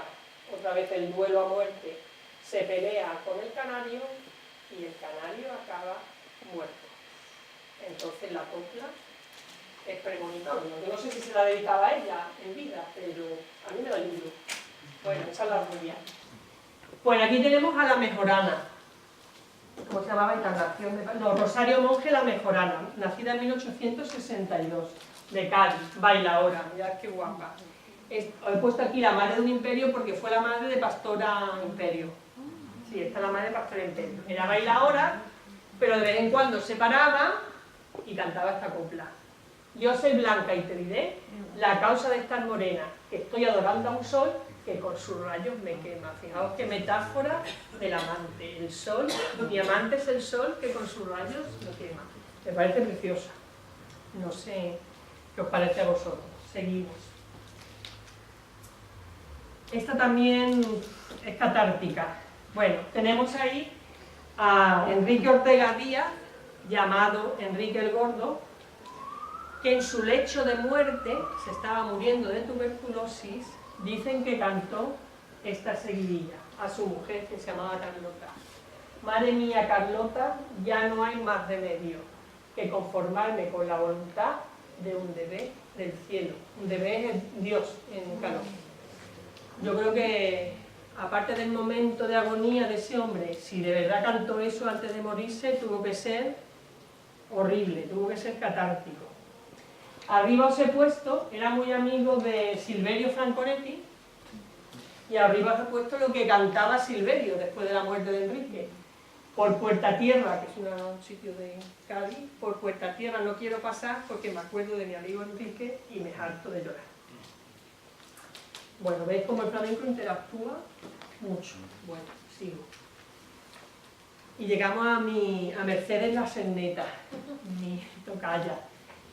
otra vez el duelo a muerte, se pelea con el canario y el canario acaba muerto. Entonces la copla es premonitoria. Yo no sé si se la dedicaba a ella en vida, pero a mí me da libro. Bueno, esa es la rubia. Pues aquí tenemos a la Mejorana. ¿Cómo se llamaba? Encarnación de... No, Rosario Monge la Mejorana, nacida en 1862, de Cádiz, bailaora, mirad qué guapa. He puesto aquí la madre de un imperio porque fue la madre de Pastora Imperio. Sí, esta es la madre de Pastora Imperio. Era bailaora, pero de vez en cuando se paraba y cantaba esta copla. Yo soy blanca y te diré la causa de estar morena, que estoy adorando a un sol que con sus rayos me quema. Fijaos qué metáfora del amante. El sol, mi amante es el sol que con sus rayos me quema. Me parece preciosa. No sé qué os parece a vosotros. Seguimos. Esta también es catártica. Bueno, tenemos ahí a Enrique Ortega Díaz, llamado Enrique el Gordo, que en su lecho de muerte, se estaba muriendo de tuberculosis, dicen que cantó esta seguidilla a su mujer, que se llamaba Carlota. Madre mía, Carlota, ya no hay más remedio que conformarme con la voluntad de un bebé del cielo. Un bebé es Dios en calor. Yo creo que, aparte del momento de agonía de ese hombre, si de verdad cantó eso antes de morirse, tuvo que ser horrible, tuvo que ser catártico. Arriba os he puesto, era muy amigo de Silverio Franconetti, y arriba os he puesto lo que cantaba Silverio después de la muerte de Enrique. Por Puerta Tierra, que es un sitio de Cádiz, por Puerta Tierra no quiero pasar porque me acuerdo de mi amigo Enrique y me harto de llorar. Bueno, veis cómo el flamenco interactúa mucho. Bueno, sigo. Y llegamos a Mercedes la Serneta, mi tocaya.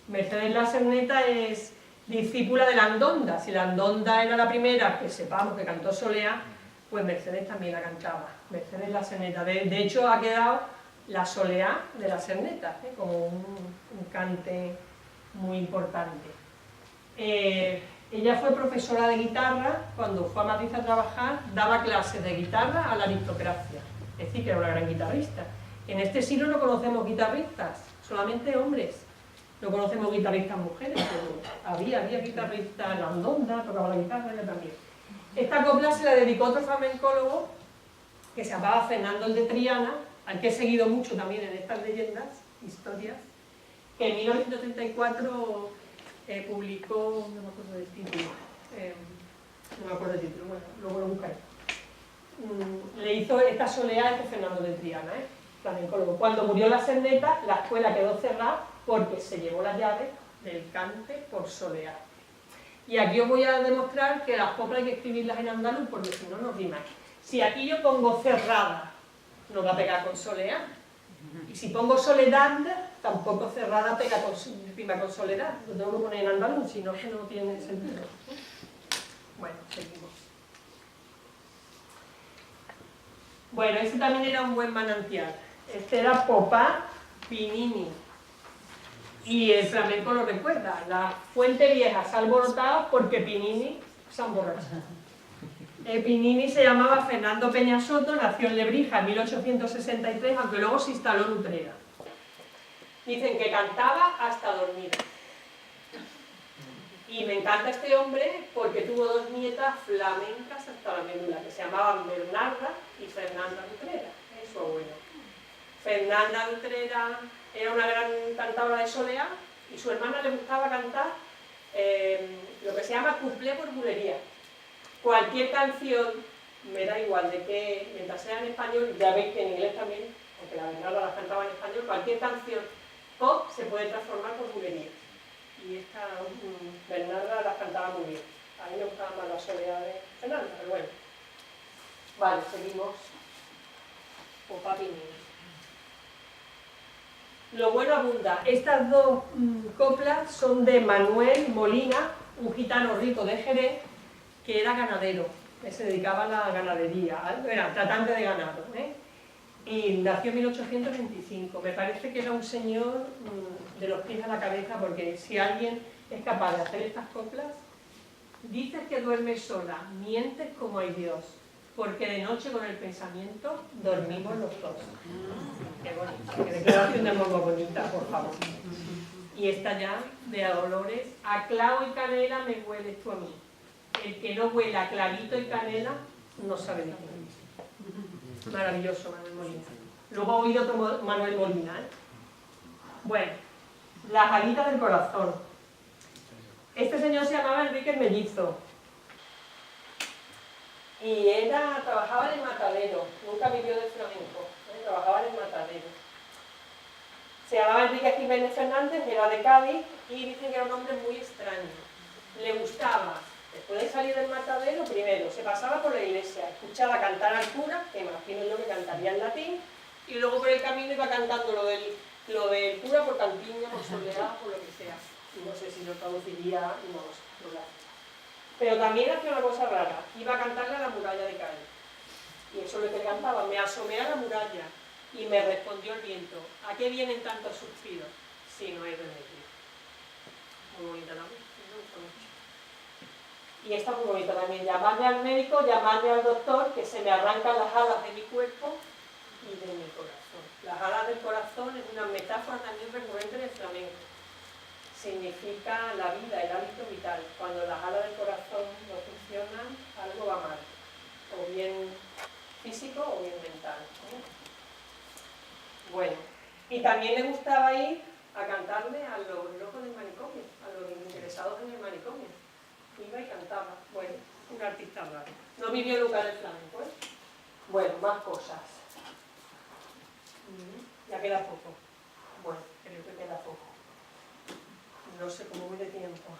Mercedes la Serneta es discípula de la Andonda. Si la Andonda era la primera que sepamos que cantó Soleá, pues Mercedes también la cantaba. Mercedes la Serneta. De hecho, ha quedado la Soleá de la Serneta, como un cante muy importante. Ella fue profesora de guitarra. Cuando fue a Madrid a trabajar, daba clases de guitarra a la aristocracia. Es decir, que era una gran guitarrista. En este siglo no conocemos guitarristas, solamente hombres. No conocemos guitarristas mujeres, pero había guitarristas, la Andonda tocaba la guitarra, ella también. Esta copla se la dedicó otro flamencólogo que se llamaba Fernando el de Triana, al que he seguido mucho también en estas leyendas, historias, que en 1934 publicó, no me acuerdo del título, bueno, luego lo buscaré. Le hizo esta soleá de Fernando de Triana, flamencólogo. Cuando murió la Serneta, la escuela quedó cerrada porque se llevó las llaves del cante por soleá. Y aquí os voy a demostrar que las coplas hay que escribirlas en andaluz porque si no, no riman. Si aquí yo pongo cerrada, no va a pegar con soleá. Y si pongo soledad, tampoco cerrada rima con soledad. Lo tengo que poner en andaluz, si no, que no tiene sentido. Bueno, seguimos. Bueno, este también era un buen manantial. Este era Popá Pinini. Y el flamenco lo recuerda. La fuente vieja se ha alborotado porque Pinini se ha emborrachado. Pinini se llamaba Fernando Peñasoto, nació en Lebrija en 1863, aunque luego se instaló en Utrera. Dicen que cantaba hasta dormir. Y me encanta este hombre porque tuvo dos nietas flamencas hasta la médula, que se llamaban Bernarda y Fernanda de Utrera, es su abuelo. Fernanda de Utrera era una gran cantadora de soleá y su hermana le gustaba cantar lo que se llama couplé por bulería. Cualquier canción, me da igual de que, mientras sea en español, ya veis que en inglés también, aunque la Bernarda las cantaba en español, cualquier canción pop se puede transformar por bulería. Y esta Bernarda las cantaba muy bien. A mí me gustaba más la soleá de Fernanda, pero bueno. Vale, seguimos. Popá Pinini. Lo bueno abunda. Estas dos coplas son de Manuel Molina, un gitano rico de Jerez, que era ganadero, que se dedicaba a la ganadería, era tratante de ganado, y nació en 1825. Me parece que era un señor de los pies a la cabeza, porque si alguien es capaz de hacer estas coplas, dices que duermes sola, mientes como hay Dios, porque de noche con el pensamiento dormimos los dos. Qué bonita, qué declaración de amor más bonita, por favor. Y esta ya, de Dolores, a clavo y canela me hueles tú a mí. El que no huela clarito y canela no sabe de qué. Maravilloso, Manuel Molina. Luego he oído otro Manuel Molina. Bueno, las alitas del corazón. Este señor se llamaba Enrique Mellizo. Y trabajaba en el matadero, nunca vivió del flamenco, trabajaba en el matadero. Se llamaba Enrique Jiménez Fernández, era de Cádiz y dicen que era un hombre muy extraño. Le gustaba, después de salir del matadero, primero se pasaba por la iglesia, escuchaba cantar al cura, que imagino yo que cantaría en latín, y luego por el camino iba cantando lo del cura por Campiña, por Soleá, por lo que sea. Y no sé si lo traduciría, no lo sé. Pero también hacía una cosa rara, iba a cantarle a la muralla de Cádiz. Y eso es lo que le cantaba, me asomé a la muralla y me respondió el viento, ¿a qué vienen tantos suspiros si no hay remedio? Muy bonita también, me gusta mucho. Y esta muy bonita también, llamarme al médico, llamarme al doctor, que se me arrancan las alas de mi cuerpo y de mi corazón. Las alas del corazón es una metáfora también recurrente en el flamenco. Significa la vida, el hábito vital. Cuando las alas del corazón no funcionan, algo va mal, o bien físico o bien mental. Bueno, y también le gustaba ir a cantarle a los locos del manicomio, a los interesados en el manicomio. Iba y cantaba. Bueno, un artista raro. No vivió nunca del flamenco, Bueno, más cosas. Ya queda poco. Bueno, creo que queda poco. No sé cómo voy de tiempo.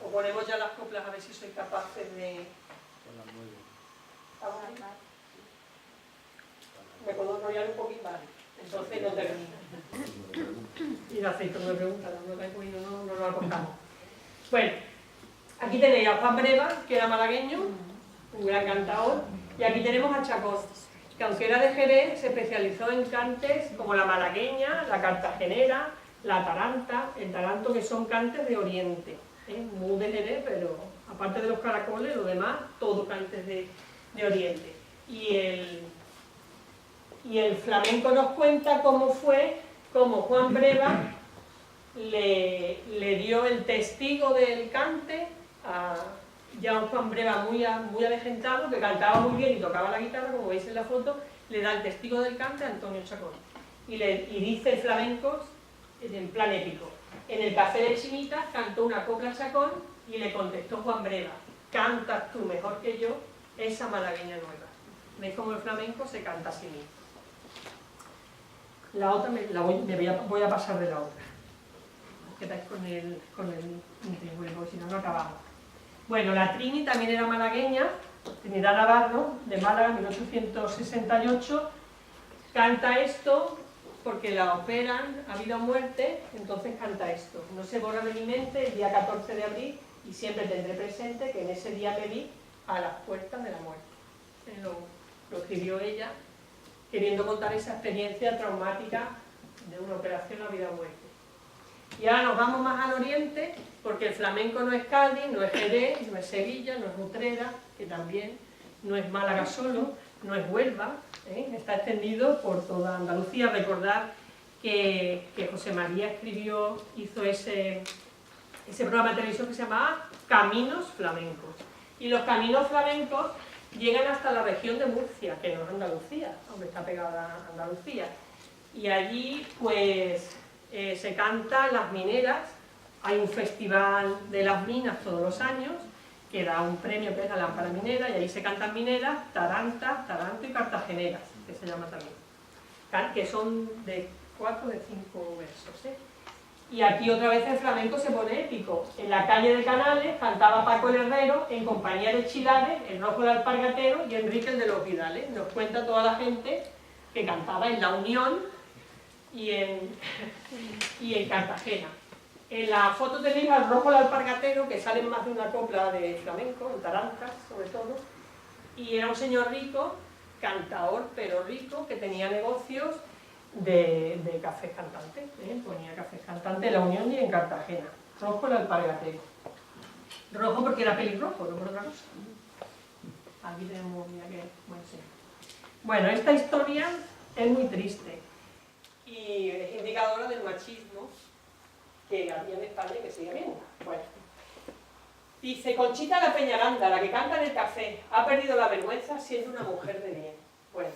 O ponemos ya las coplas a ver si soy capaz de... Me puedo enrollar un poquito, vale. Entonces no termino. Y la aceite me pregunta, no lo acostamos. Bueno, aquí tenéis a Juan Breva, que era malagueño, un gran cantador, y aquí tenemos a Chacón, que aunque era de Jerez, se especializó en cantes como la malagueña, la cartagenera, la taranta, el taranto, que son cantes de Oriente, muy de Jerez, pero aparte de los caracoles, lo demás, todo cantes de Oriente. Y el flamenco nos cuenta cómo fue, cómo Juan Breva le dio el testigo del cante a ya un Juan Breva muy avejentado, que cantaba muy bien y tocaba la guitarra, como veis en la foto, le da el testigo del cante a Antonio Chacón. y dice el flamenco en plan épico. En el Café de Chinitas cantó una copla chacón y le contestó Juan Breva: cantas tú mejor que yo esa malagueña nueva. ¿Veis cómo el flamenco se canta a sí mismo? La otra voy a pasar de la otra. Os quedáis con el porque si no, no acabamos. Bueno, la Trini también era malagueña, Trinidad Navarro, de Málaga, 1868, canta esto porque la operan, ha habido muerte, entonces canta esto. No se borra de mi mente el día 14 de abril y siempre tendré presente que en ese día me vi a las puertas de la muerte. Lo escribió ella, queriendo contar esa experiencia traumática de una operación a vida o muerte. Y ahora nos vamos más al oriente, porque el flamenco no es Cádiz, no es Jerez, no es Sevilla, no es Utrera, que también no es Málaga solo, no es Huelva, está extendido por toda Andalucía. Recordad que José María hizo ese programa de televisión que se llamaba Caminos Flamencos. Y los caminos flamencos llegan hasta la región de Murcia, que no es Andalucía, aunque está pegada a Andalucía. Y allí pues se cantan las mineras. Hay un festival de las minas todos los años que da un premio que es la lámpara minera, y ahí se cantan mineras, tarantas, taranto y cartageneras, que se llama también, que son de 4 o de 5 versos. Y aquí otra vez el flamenco se pone épico. En la calle de Canales cantaba Paco el Herrero en compañía de Chilares, el Rojo del Alpargatero y Enrique el de los Vidales. Nos cuenta toda la gente que cantaba en La Unión y en Cartagena. En la foto tenéis al Rojo del Alpargatero, que sale en más de una copla de flamenco, en tarantas sobre todo, y era un señor rico, cantador pero rico, que tenía negocios de cafés cantantes, ponía cafés cantantes en La Unión y en Cartagena. Rojo el Alpargatero. Rojo porque era pelirrojo, no por otra cosa. Aquí tenemos, mira que buen señor. Bueno, esta historia es muy triste y es indicadora del machismo que había en España y que sigue habiendo. Bueno, dice: Conchita la Peñaranda, la que canta en el café, ha perdido la vergüenza siendo una mujer de bien. Bueno,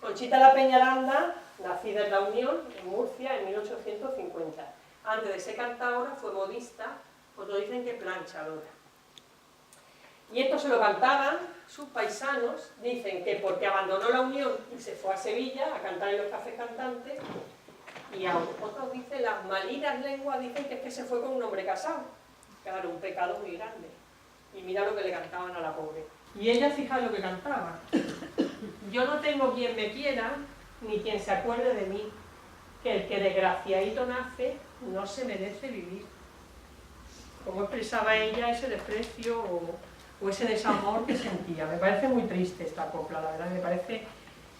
Conchita la Peñaranda, nacida en La Unión, en Murcia, en 1850. Antes de ser cantadora fue modista, otros dicen que planchadora. Y esto se lo cantaban sus paisanos, dicen que porque abandonó La Unión y se fue a Sevilla a cantar en los cafés cantantes, y a otros dicen, las malignas lenguas dicen que es que se fue con un hombre casado. Claro, un pecado muy grande. Y mira lo que le cantaban a la pobre. Y ella, fija lo que cantaba: yo no tengo quien me quiera, ni quien se acuerde de mí, que el que desgraciadito nace no se merece vivir. ¿Cómo expresaba ella ese desprecio o ese desamor que sentía? Me parece muy triste esta copla, la verdad, me parece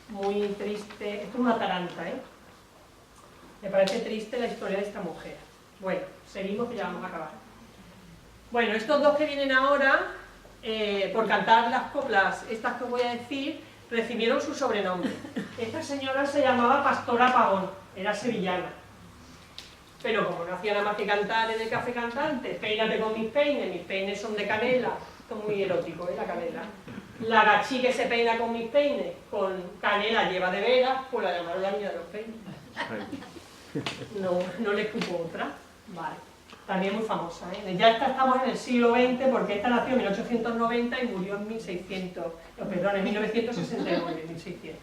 muy triste. Esto es una taranta, Me parece triste la historia de esta mujer. Bueno, seguimos que ya vamos a acabar. Bueno, estos dos que vienen ahora, por cantar las coplas, estas que os voy a decir, recibieron su sobrenombre. Esta señora se llamaba Pastora Pagón, era sevillana. Pero como no hacía nada más que cantar en el café cantante, peínate con mis peines son de canela, esto es muy erótico, la canela. La gachí que se peina con mis peines, con canela lleva de veras, pues la llamaron la niña de los peines. No le cupo otra. Vale. También muy famosa, Ya estamos en el siglo XX, porque esta nació en 1890 y murió en 1969, 1600.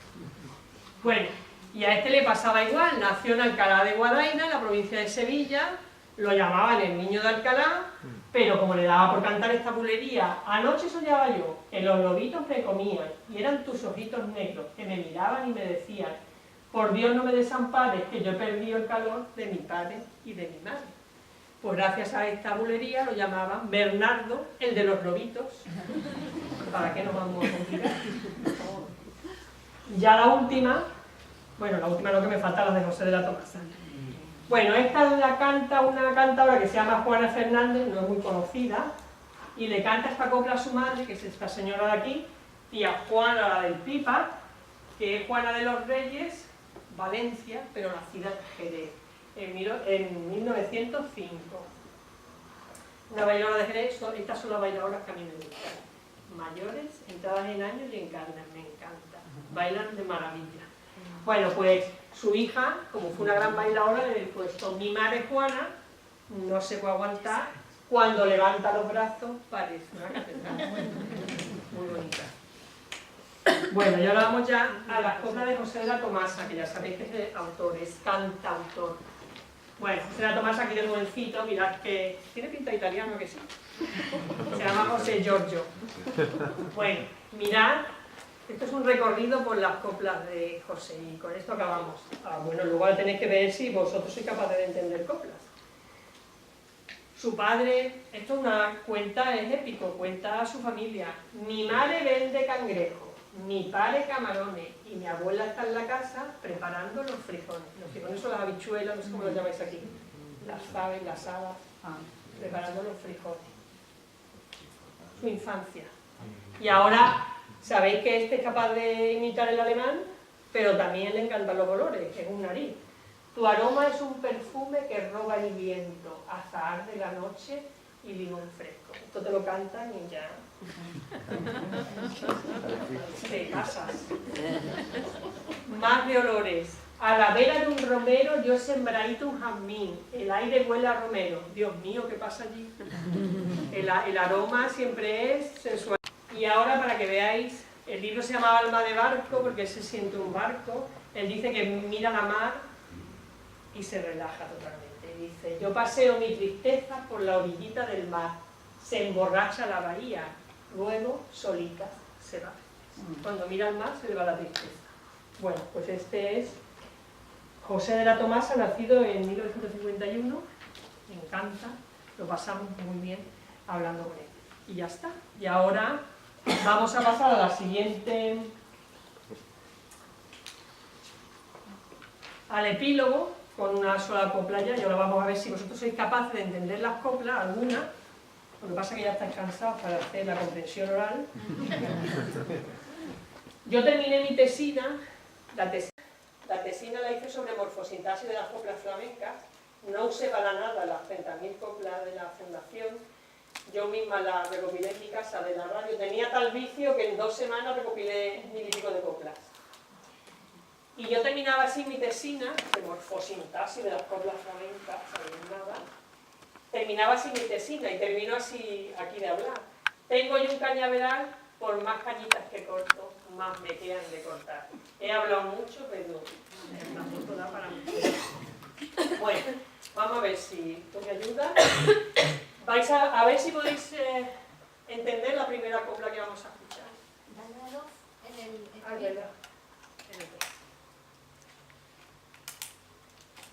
Bueno, y a este le pasaba igual, nació en Alcalá de Guadaira, en la provincia de Sevilla, lo llamaban el niño de Alcalá, pero como le daba por cantar esta bulería: anoche soñaba yo que los lobitos me comían y eran tus ojitos negros que me miraban y me decían: por Dios no me desampares, que yo he perdido el calor de mi padre y de mi madre. Pues gracias a esta bulería lo llamaban Bernardo, el de los lobitos. ¿Para qué nos vamos a complicar? Ya la última, bueno, la última no, que me falta, la de José de la Tomasa. Bueno, esta la canta una cantadora que se llama Juana Fernández, no es muy conocida, y le canta esta copla a su madre, que es esta señora de aquí, tía Juana, la del Pipa, que es Juana de los Reyes, Valencia, pero nacida en Jerez, en 1905. Una bailadora de Jerez, estas son las bailadoras que a mí me gustan. Mayores, entradas en años y en carnes, me encanta. Bailan de maravilla. Bueno, pues Su hija, como fue una gran bailadora, le dijo esto: mi madre Juana no se puede aguantar, cuando levanta los brazos parece una catedral. Muy bonita. Bueno, y ahora vamos ya a las coplas de José de la Tomasa, que ya sabéis que es el autor, es cantautor. Bueno, José de la Tomasa, aquí del jovencito, mirad que tiene pinta italiano, que sí. Se llama José Giorgio. Bueno, mirad, esto es un recorrido por las coplas de José, y con esto acabamos. Bueno, luego tenéis que ver si vosotros sois capaces de entender coplas. Su padre, esto es una cuenta, es épico, cuenta a su familia. Mi madre vende cangrejo, mi padre camarones y mi abuela está en la casa preparando los frijoles. Los frijoles son las habichuelas, no sé cómo los llamáis aquí. Las faves, las habas, preparando los frijoles. Su infancia. Y ahora, sabéis que este es capaz de imitar el alemán, pero también le encantan los colores, es un nariz. Tu aroma es un perfume que roba el viento, azahar de la noche y limón fresco. Esto te lo cantan y ya te casas. Más de olores. A la vera de un romero yo sembradito un jazmín, el aire huele a romero. Dios mío, ¿qué pasa allí? El aroma siempre es sensual. Y ahora, para que veáis, el libro se llama Alma de barco porque él se siente un barco. Él dice que mira la mar y se relaja totalmente. Dice: yo paseo mi tristeza por la orillita del mar, se emborracha la bahía, luego solita se va. Cuando mira al mar se le va la tristeza. Bueno, pues este es José de la Tomasa, nacido en 1951, me encanta, lo pasamos muy bien hablando con él. Y ya está. Y ahora vamos a pasar a la siguiente, al epílogo, con una sola copla ya, y ahora vamos a ver si vosotros sois capaces de entender las coplas, algunas. Lo que pasa es que ya estáis cansados para hacer la comprensión oral. Yo terminé mi tesina, la tesina la hice sobre morfosintaxis de las coplas flamencas. No usé para nada las 30.000 coplas de la fundación. Yo misma las recopilé en mi casa de la radio. Tenía tal vicio que en 2 semanas recopilé 1000 y pico de coplas. Y yo terminaba así mi tesina, de morfosintaxis de las coplas flamencas, ¿sabéis nada? Terminaba así mi tesina y termino así aquí de hablar. Tengo yo un cañaveral, por más cañitas que corto, más me quedan de cortar. He hablado mucho, pero la foto da para mucho. Bueno, vamos a ver si esto me ayuda. Vais a ver si podéis entender la primera copla que vamos a escuchar. Ah, verdad. En el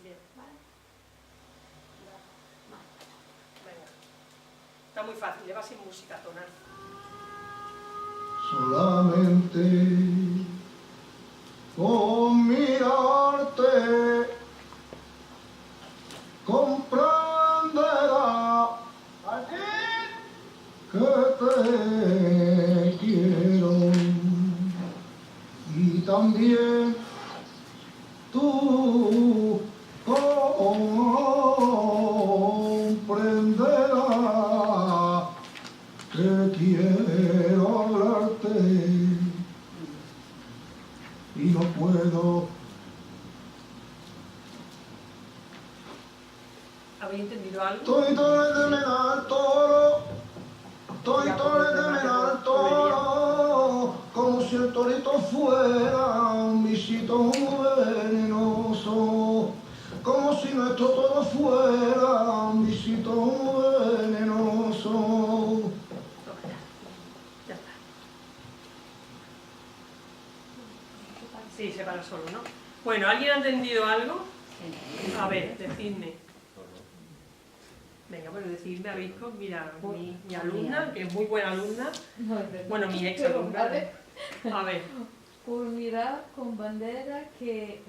bien. Venga. Está muy fácil, lleva sin música tonal. Solamente con mirarte comprenderá que te quiero, y también tú comprenderás que quiero hablarte y no puedo. ¿Habéis entendido algo? Estoy todo de menar toro, estoy todo de menar toro, como si el torito fuera un bichito venenoso, como si nuestro toro fuera un bichito venenoso. Ya está. Sí, se para solo, ¿no? Bueno, ¿alguien ha entendido algo? A ver, decidme. Venga, bueno, decidme, habéis con, mira, mi alumna, que es muy buena alumna, bueno, mi ex alumna. A ver. Por mirar con bandera que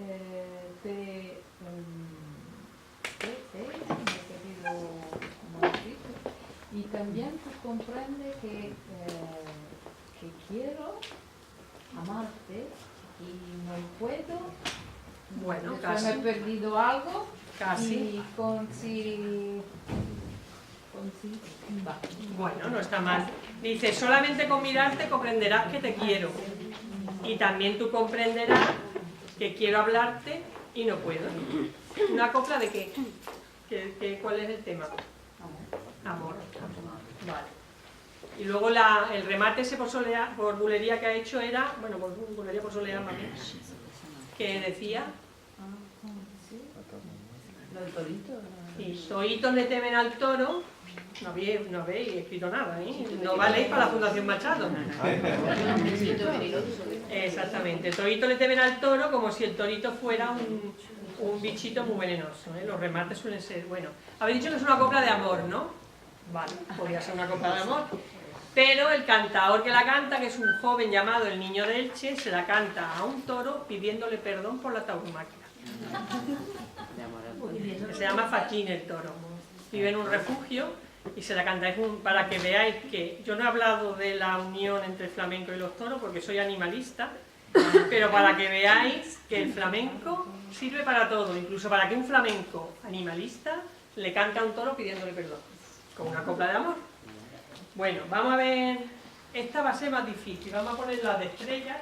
te y también tú comprendes que quiero amarte y no puedo. Bueno, Yo casi. me he perdido algo. Casi. Y va. Bueno, no está mal. Dice, solamente con mirarte comprenderás que te quiero. Y también tú comprenderás que quiero hablarte y no puedo. ¿Una copla de qué? ¿Cuál es el tema? Amor. Vale. Y luego el remate ese por bulería que ha hecho era, bueno, por bulería por soleá más bien, que decía... Lo del torito. Y toitos le temen al toro, no habéis escrito nada, ¿eh? No valéis para la Fundación Machado. Exactamente, toitos le temen al toro como si el torito fuera un bichito muy venenoso, ¿eh? Los remates suelen ser, bueno, habéis dicho que es una copla de amor, ¿no? Vale, podría ser una copla de amor. Pero el cantador que la canta, que es un joven llamado el Niño de Elche, se la canta a un toro pidiéndole perdón por la tauromaquia. Que se llama Faquín el toro. Vive en un refugio y se la canta. Para que veáis que yo no he hablado de la unión entre el flamenco y los toros porque soy animalista, pero para que veáis que el flamenco sirve para todo, incluso para que un flamenco animalista le cante a un toro pidiéndole perdón, con una copla de amor. Bueno, vamos a ver, esta va a ser más difícil, vamos a poner las de estrellas,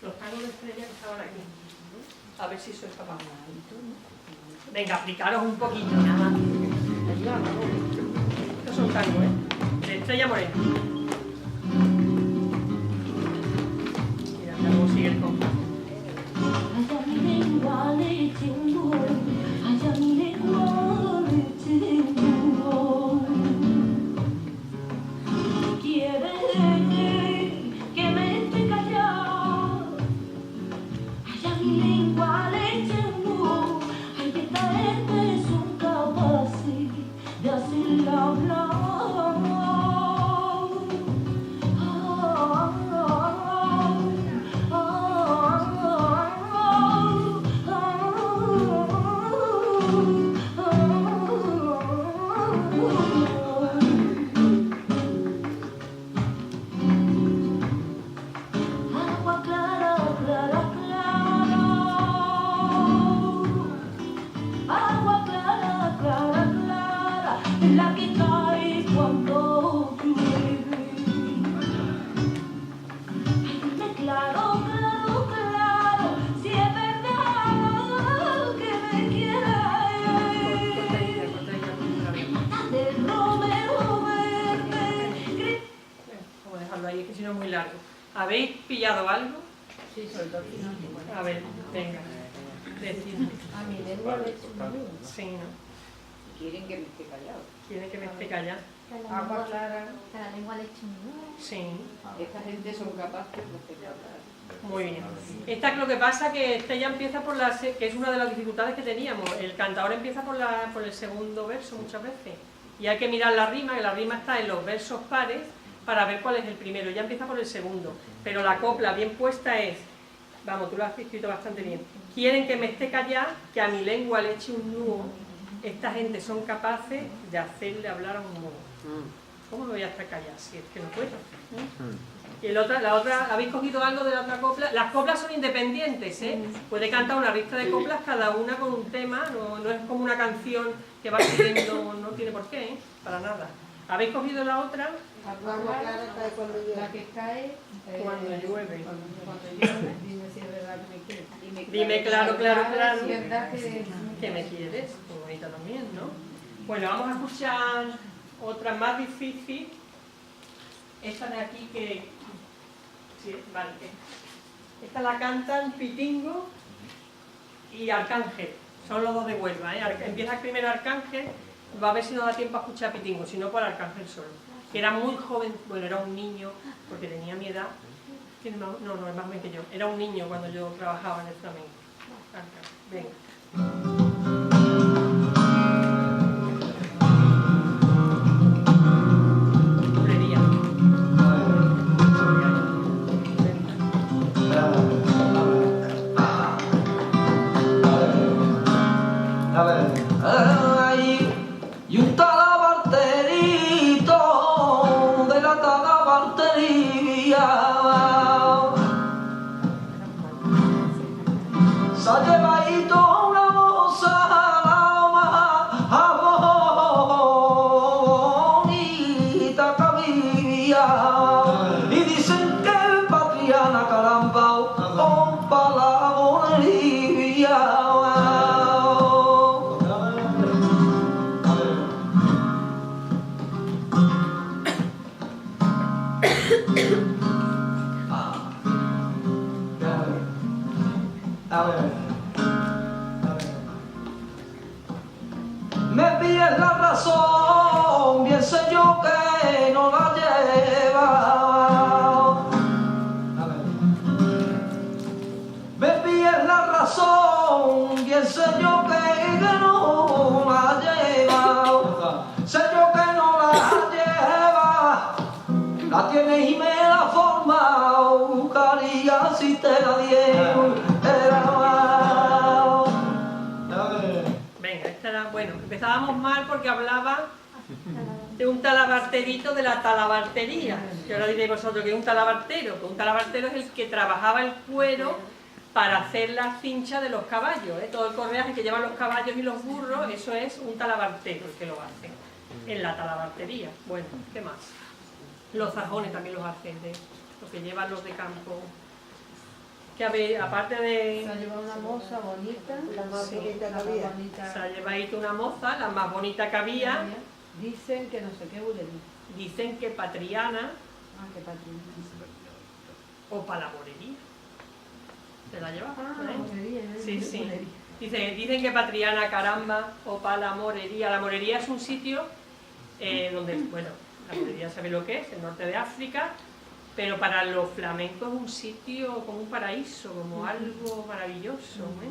los tangos de estrellas que estaban aquí, a ver si sois capaces. Venga, aplicaros un poquito, nada más. Estos son tangos, ¿eh? De Estrella Morena. Mira, cómo sigue el compás. ¿Habéis pillado algo? Sí, sobre todo al final. A ver, venga, decidme. A mi lengua le echo un nudo. Sí, ¿no? Quieren que me esté callado. ¿Quieren que me esté callado? Agua clara. Que la lengua le eche un nudo. Sí. Esta gente son capaces de estar. Muy bien. Esta lo que pasa que esta ya empieza por que es una de las dificultades que teníamos. El cantador empieza por el segundo verso muchas veces. Y hay que mirar la rima, que la rima está en los versos pares, para ver cuál es el primero, ya empieza por el segundo, pero la copla bien puesta es, vamos, tú lo has escrito bastante bien, quieren que me esté callado, que a mi lengua le eche un nudo, esta gente son capaces de hacerle hablar a un mudo. ¿Cómo me voy a estar callado si es que no puedo? Y la otra, ¿habéis cogido algo de la otra copla? Las coplas son independientes, ¿eh? Puede cantar una lista de coplas cada una con un tema, no es como una canción que va siguiendo, no tiene por qué, ¿eh? Para nada. ¿Habéis cogido la otra? Agua clara cae cuando llueve. La que cae cuando llueve. Cuando llueve. Dime si es verdad que me quieres. Dime claro, claro, claro. Si es verdad que me quieres. Muy bonita también, ¿no? Bueno, vamos a escuchar otra más difícil. Esta de aquí que... Sí, vale. Esta la cantan Pitingo y Arcángel. Son los dos de Huelva, ¿eh? Empieza primero Arcángel. Va a ver si nos da tiempo a escuchar a Pitingo, si no por Arcángel solo. Que era muy joven, bueno, era un niño, porque tenía mi edad. No, es más joven que yo. Era un niño cuando yo trabajaba en el flamenco. Arcángel, venga. Y un talabarterito de la talabartería se ha llevado una moza a bonita cabilla y dicen que Patriana caramba, para la bonería. Bebí es la razón, bien sé yo que no la lleva. Bebí es la razón, bien sé yo que no la lleva. Sé yo que no la lleva. La tienes y me la forma, buscaría si te la dieron. Venga, esta era, bueno, empezábamos mal porque hablaba de un talabarterito de la talabartería. Y ahora diréis vosotros que es un talabartero. Pues un talabartero es el que trabajaba el cuero para hacer las cinchas de los caballos, ¿eh? Todo el correaje que llevan los caballos y los burros, eso es un talabartero el que lo hace en la talabartería. Bueno, ¿qué más? Los zajones también los hacen, los que llevan los de campo. Que a ver, aparte de... Se ha llevado una moza bonita, La más Sí, bonita que la más había. bonita. Se ha llevado una moza, la más bonita que había. Dicen que no sé qué bulería. Dicen que Patriana Ah, qué patrina. o Palaborería. ¿Se la lleva? Ah, ¿Eh? bulería, ¿eh? Sí, sí. Bulería. Dicen que Patriana, caramba, o Palamorería. La morería es un sitio donde, bueno, la morería sabe lo que es, el norte de África, pero para los flamencos es un sitio como un paraíso, como algo maravilloso. ¿Eh?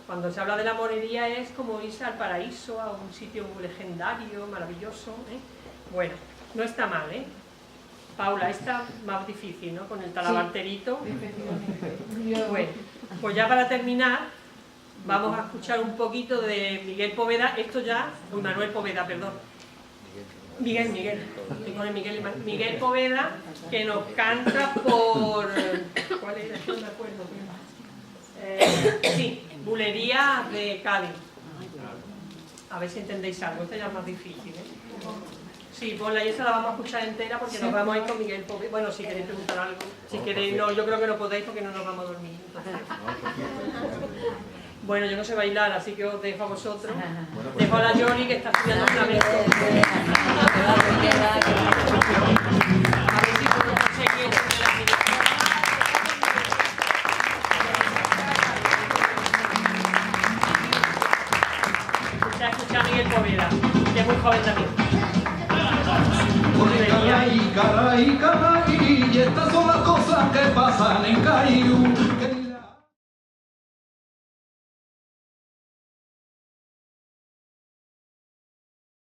Cuando se habla de la morería es como irse al paraíso, a un sitio legendario, maravilloso. ¿Eh? Bueno, no está mal, ¿eh? Paula, está más difícil, ¿no? Con el talabarterito. Efectivamente. Bueno, pues ya para terminar, vamos a escuchar un poquito de Miguel Poveda, esto ya, Manuel Poveda, perdón. Miguel, estoy con el Miguel Poveda, que nos canta por... ¿Cuál era? No me acuerdo. Sí, Bulería de Cádiz. A ver si entendéis algo, esto ya es más difícil, ¿eh? Sí, ponla y esa la vamos a escuchar entera porque nos vamos a ir con Miguel Poveda. Bueno, si queréis preguntar algo, si queréis, no, yo creo que no podéis porque no nos vamos a dormir. Entonces. Bueno, yo no sé bailar, así que os dejo a vosotros. Dejo a la Yoli que está estudiando flamenco. A ver si puedo conseguir esto de la escucha a Miguel Poveda, que es muy joven también. Caray, caray, caray, y estas son las cosas que pasan en Cairú.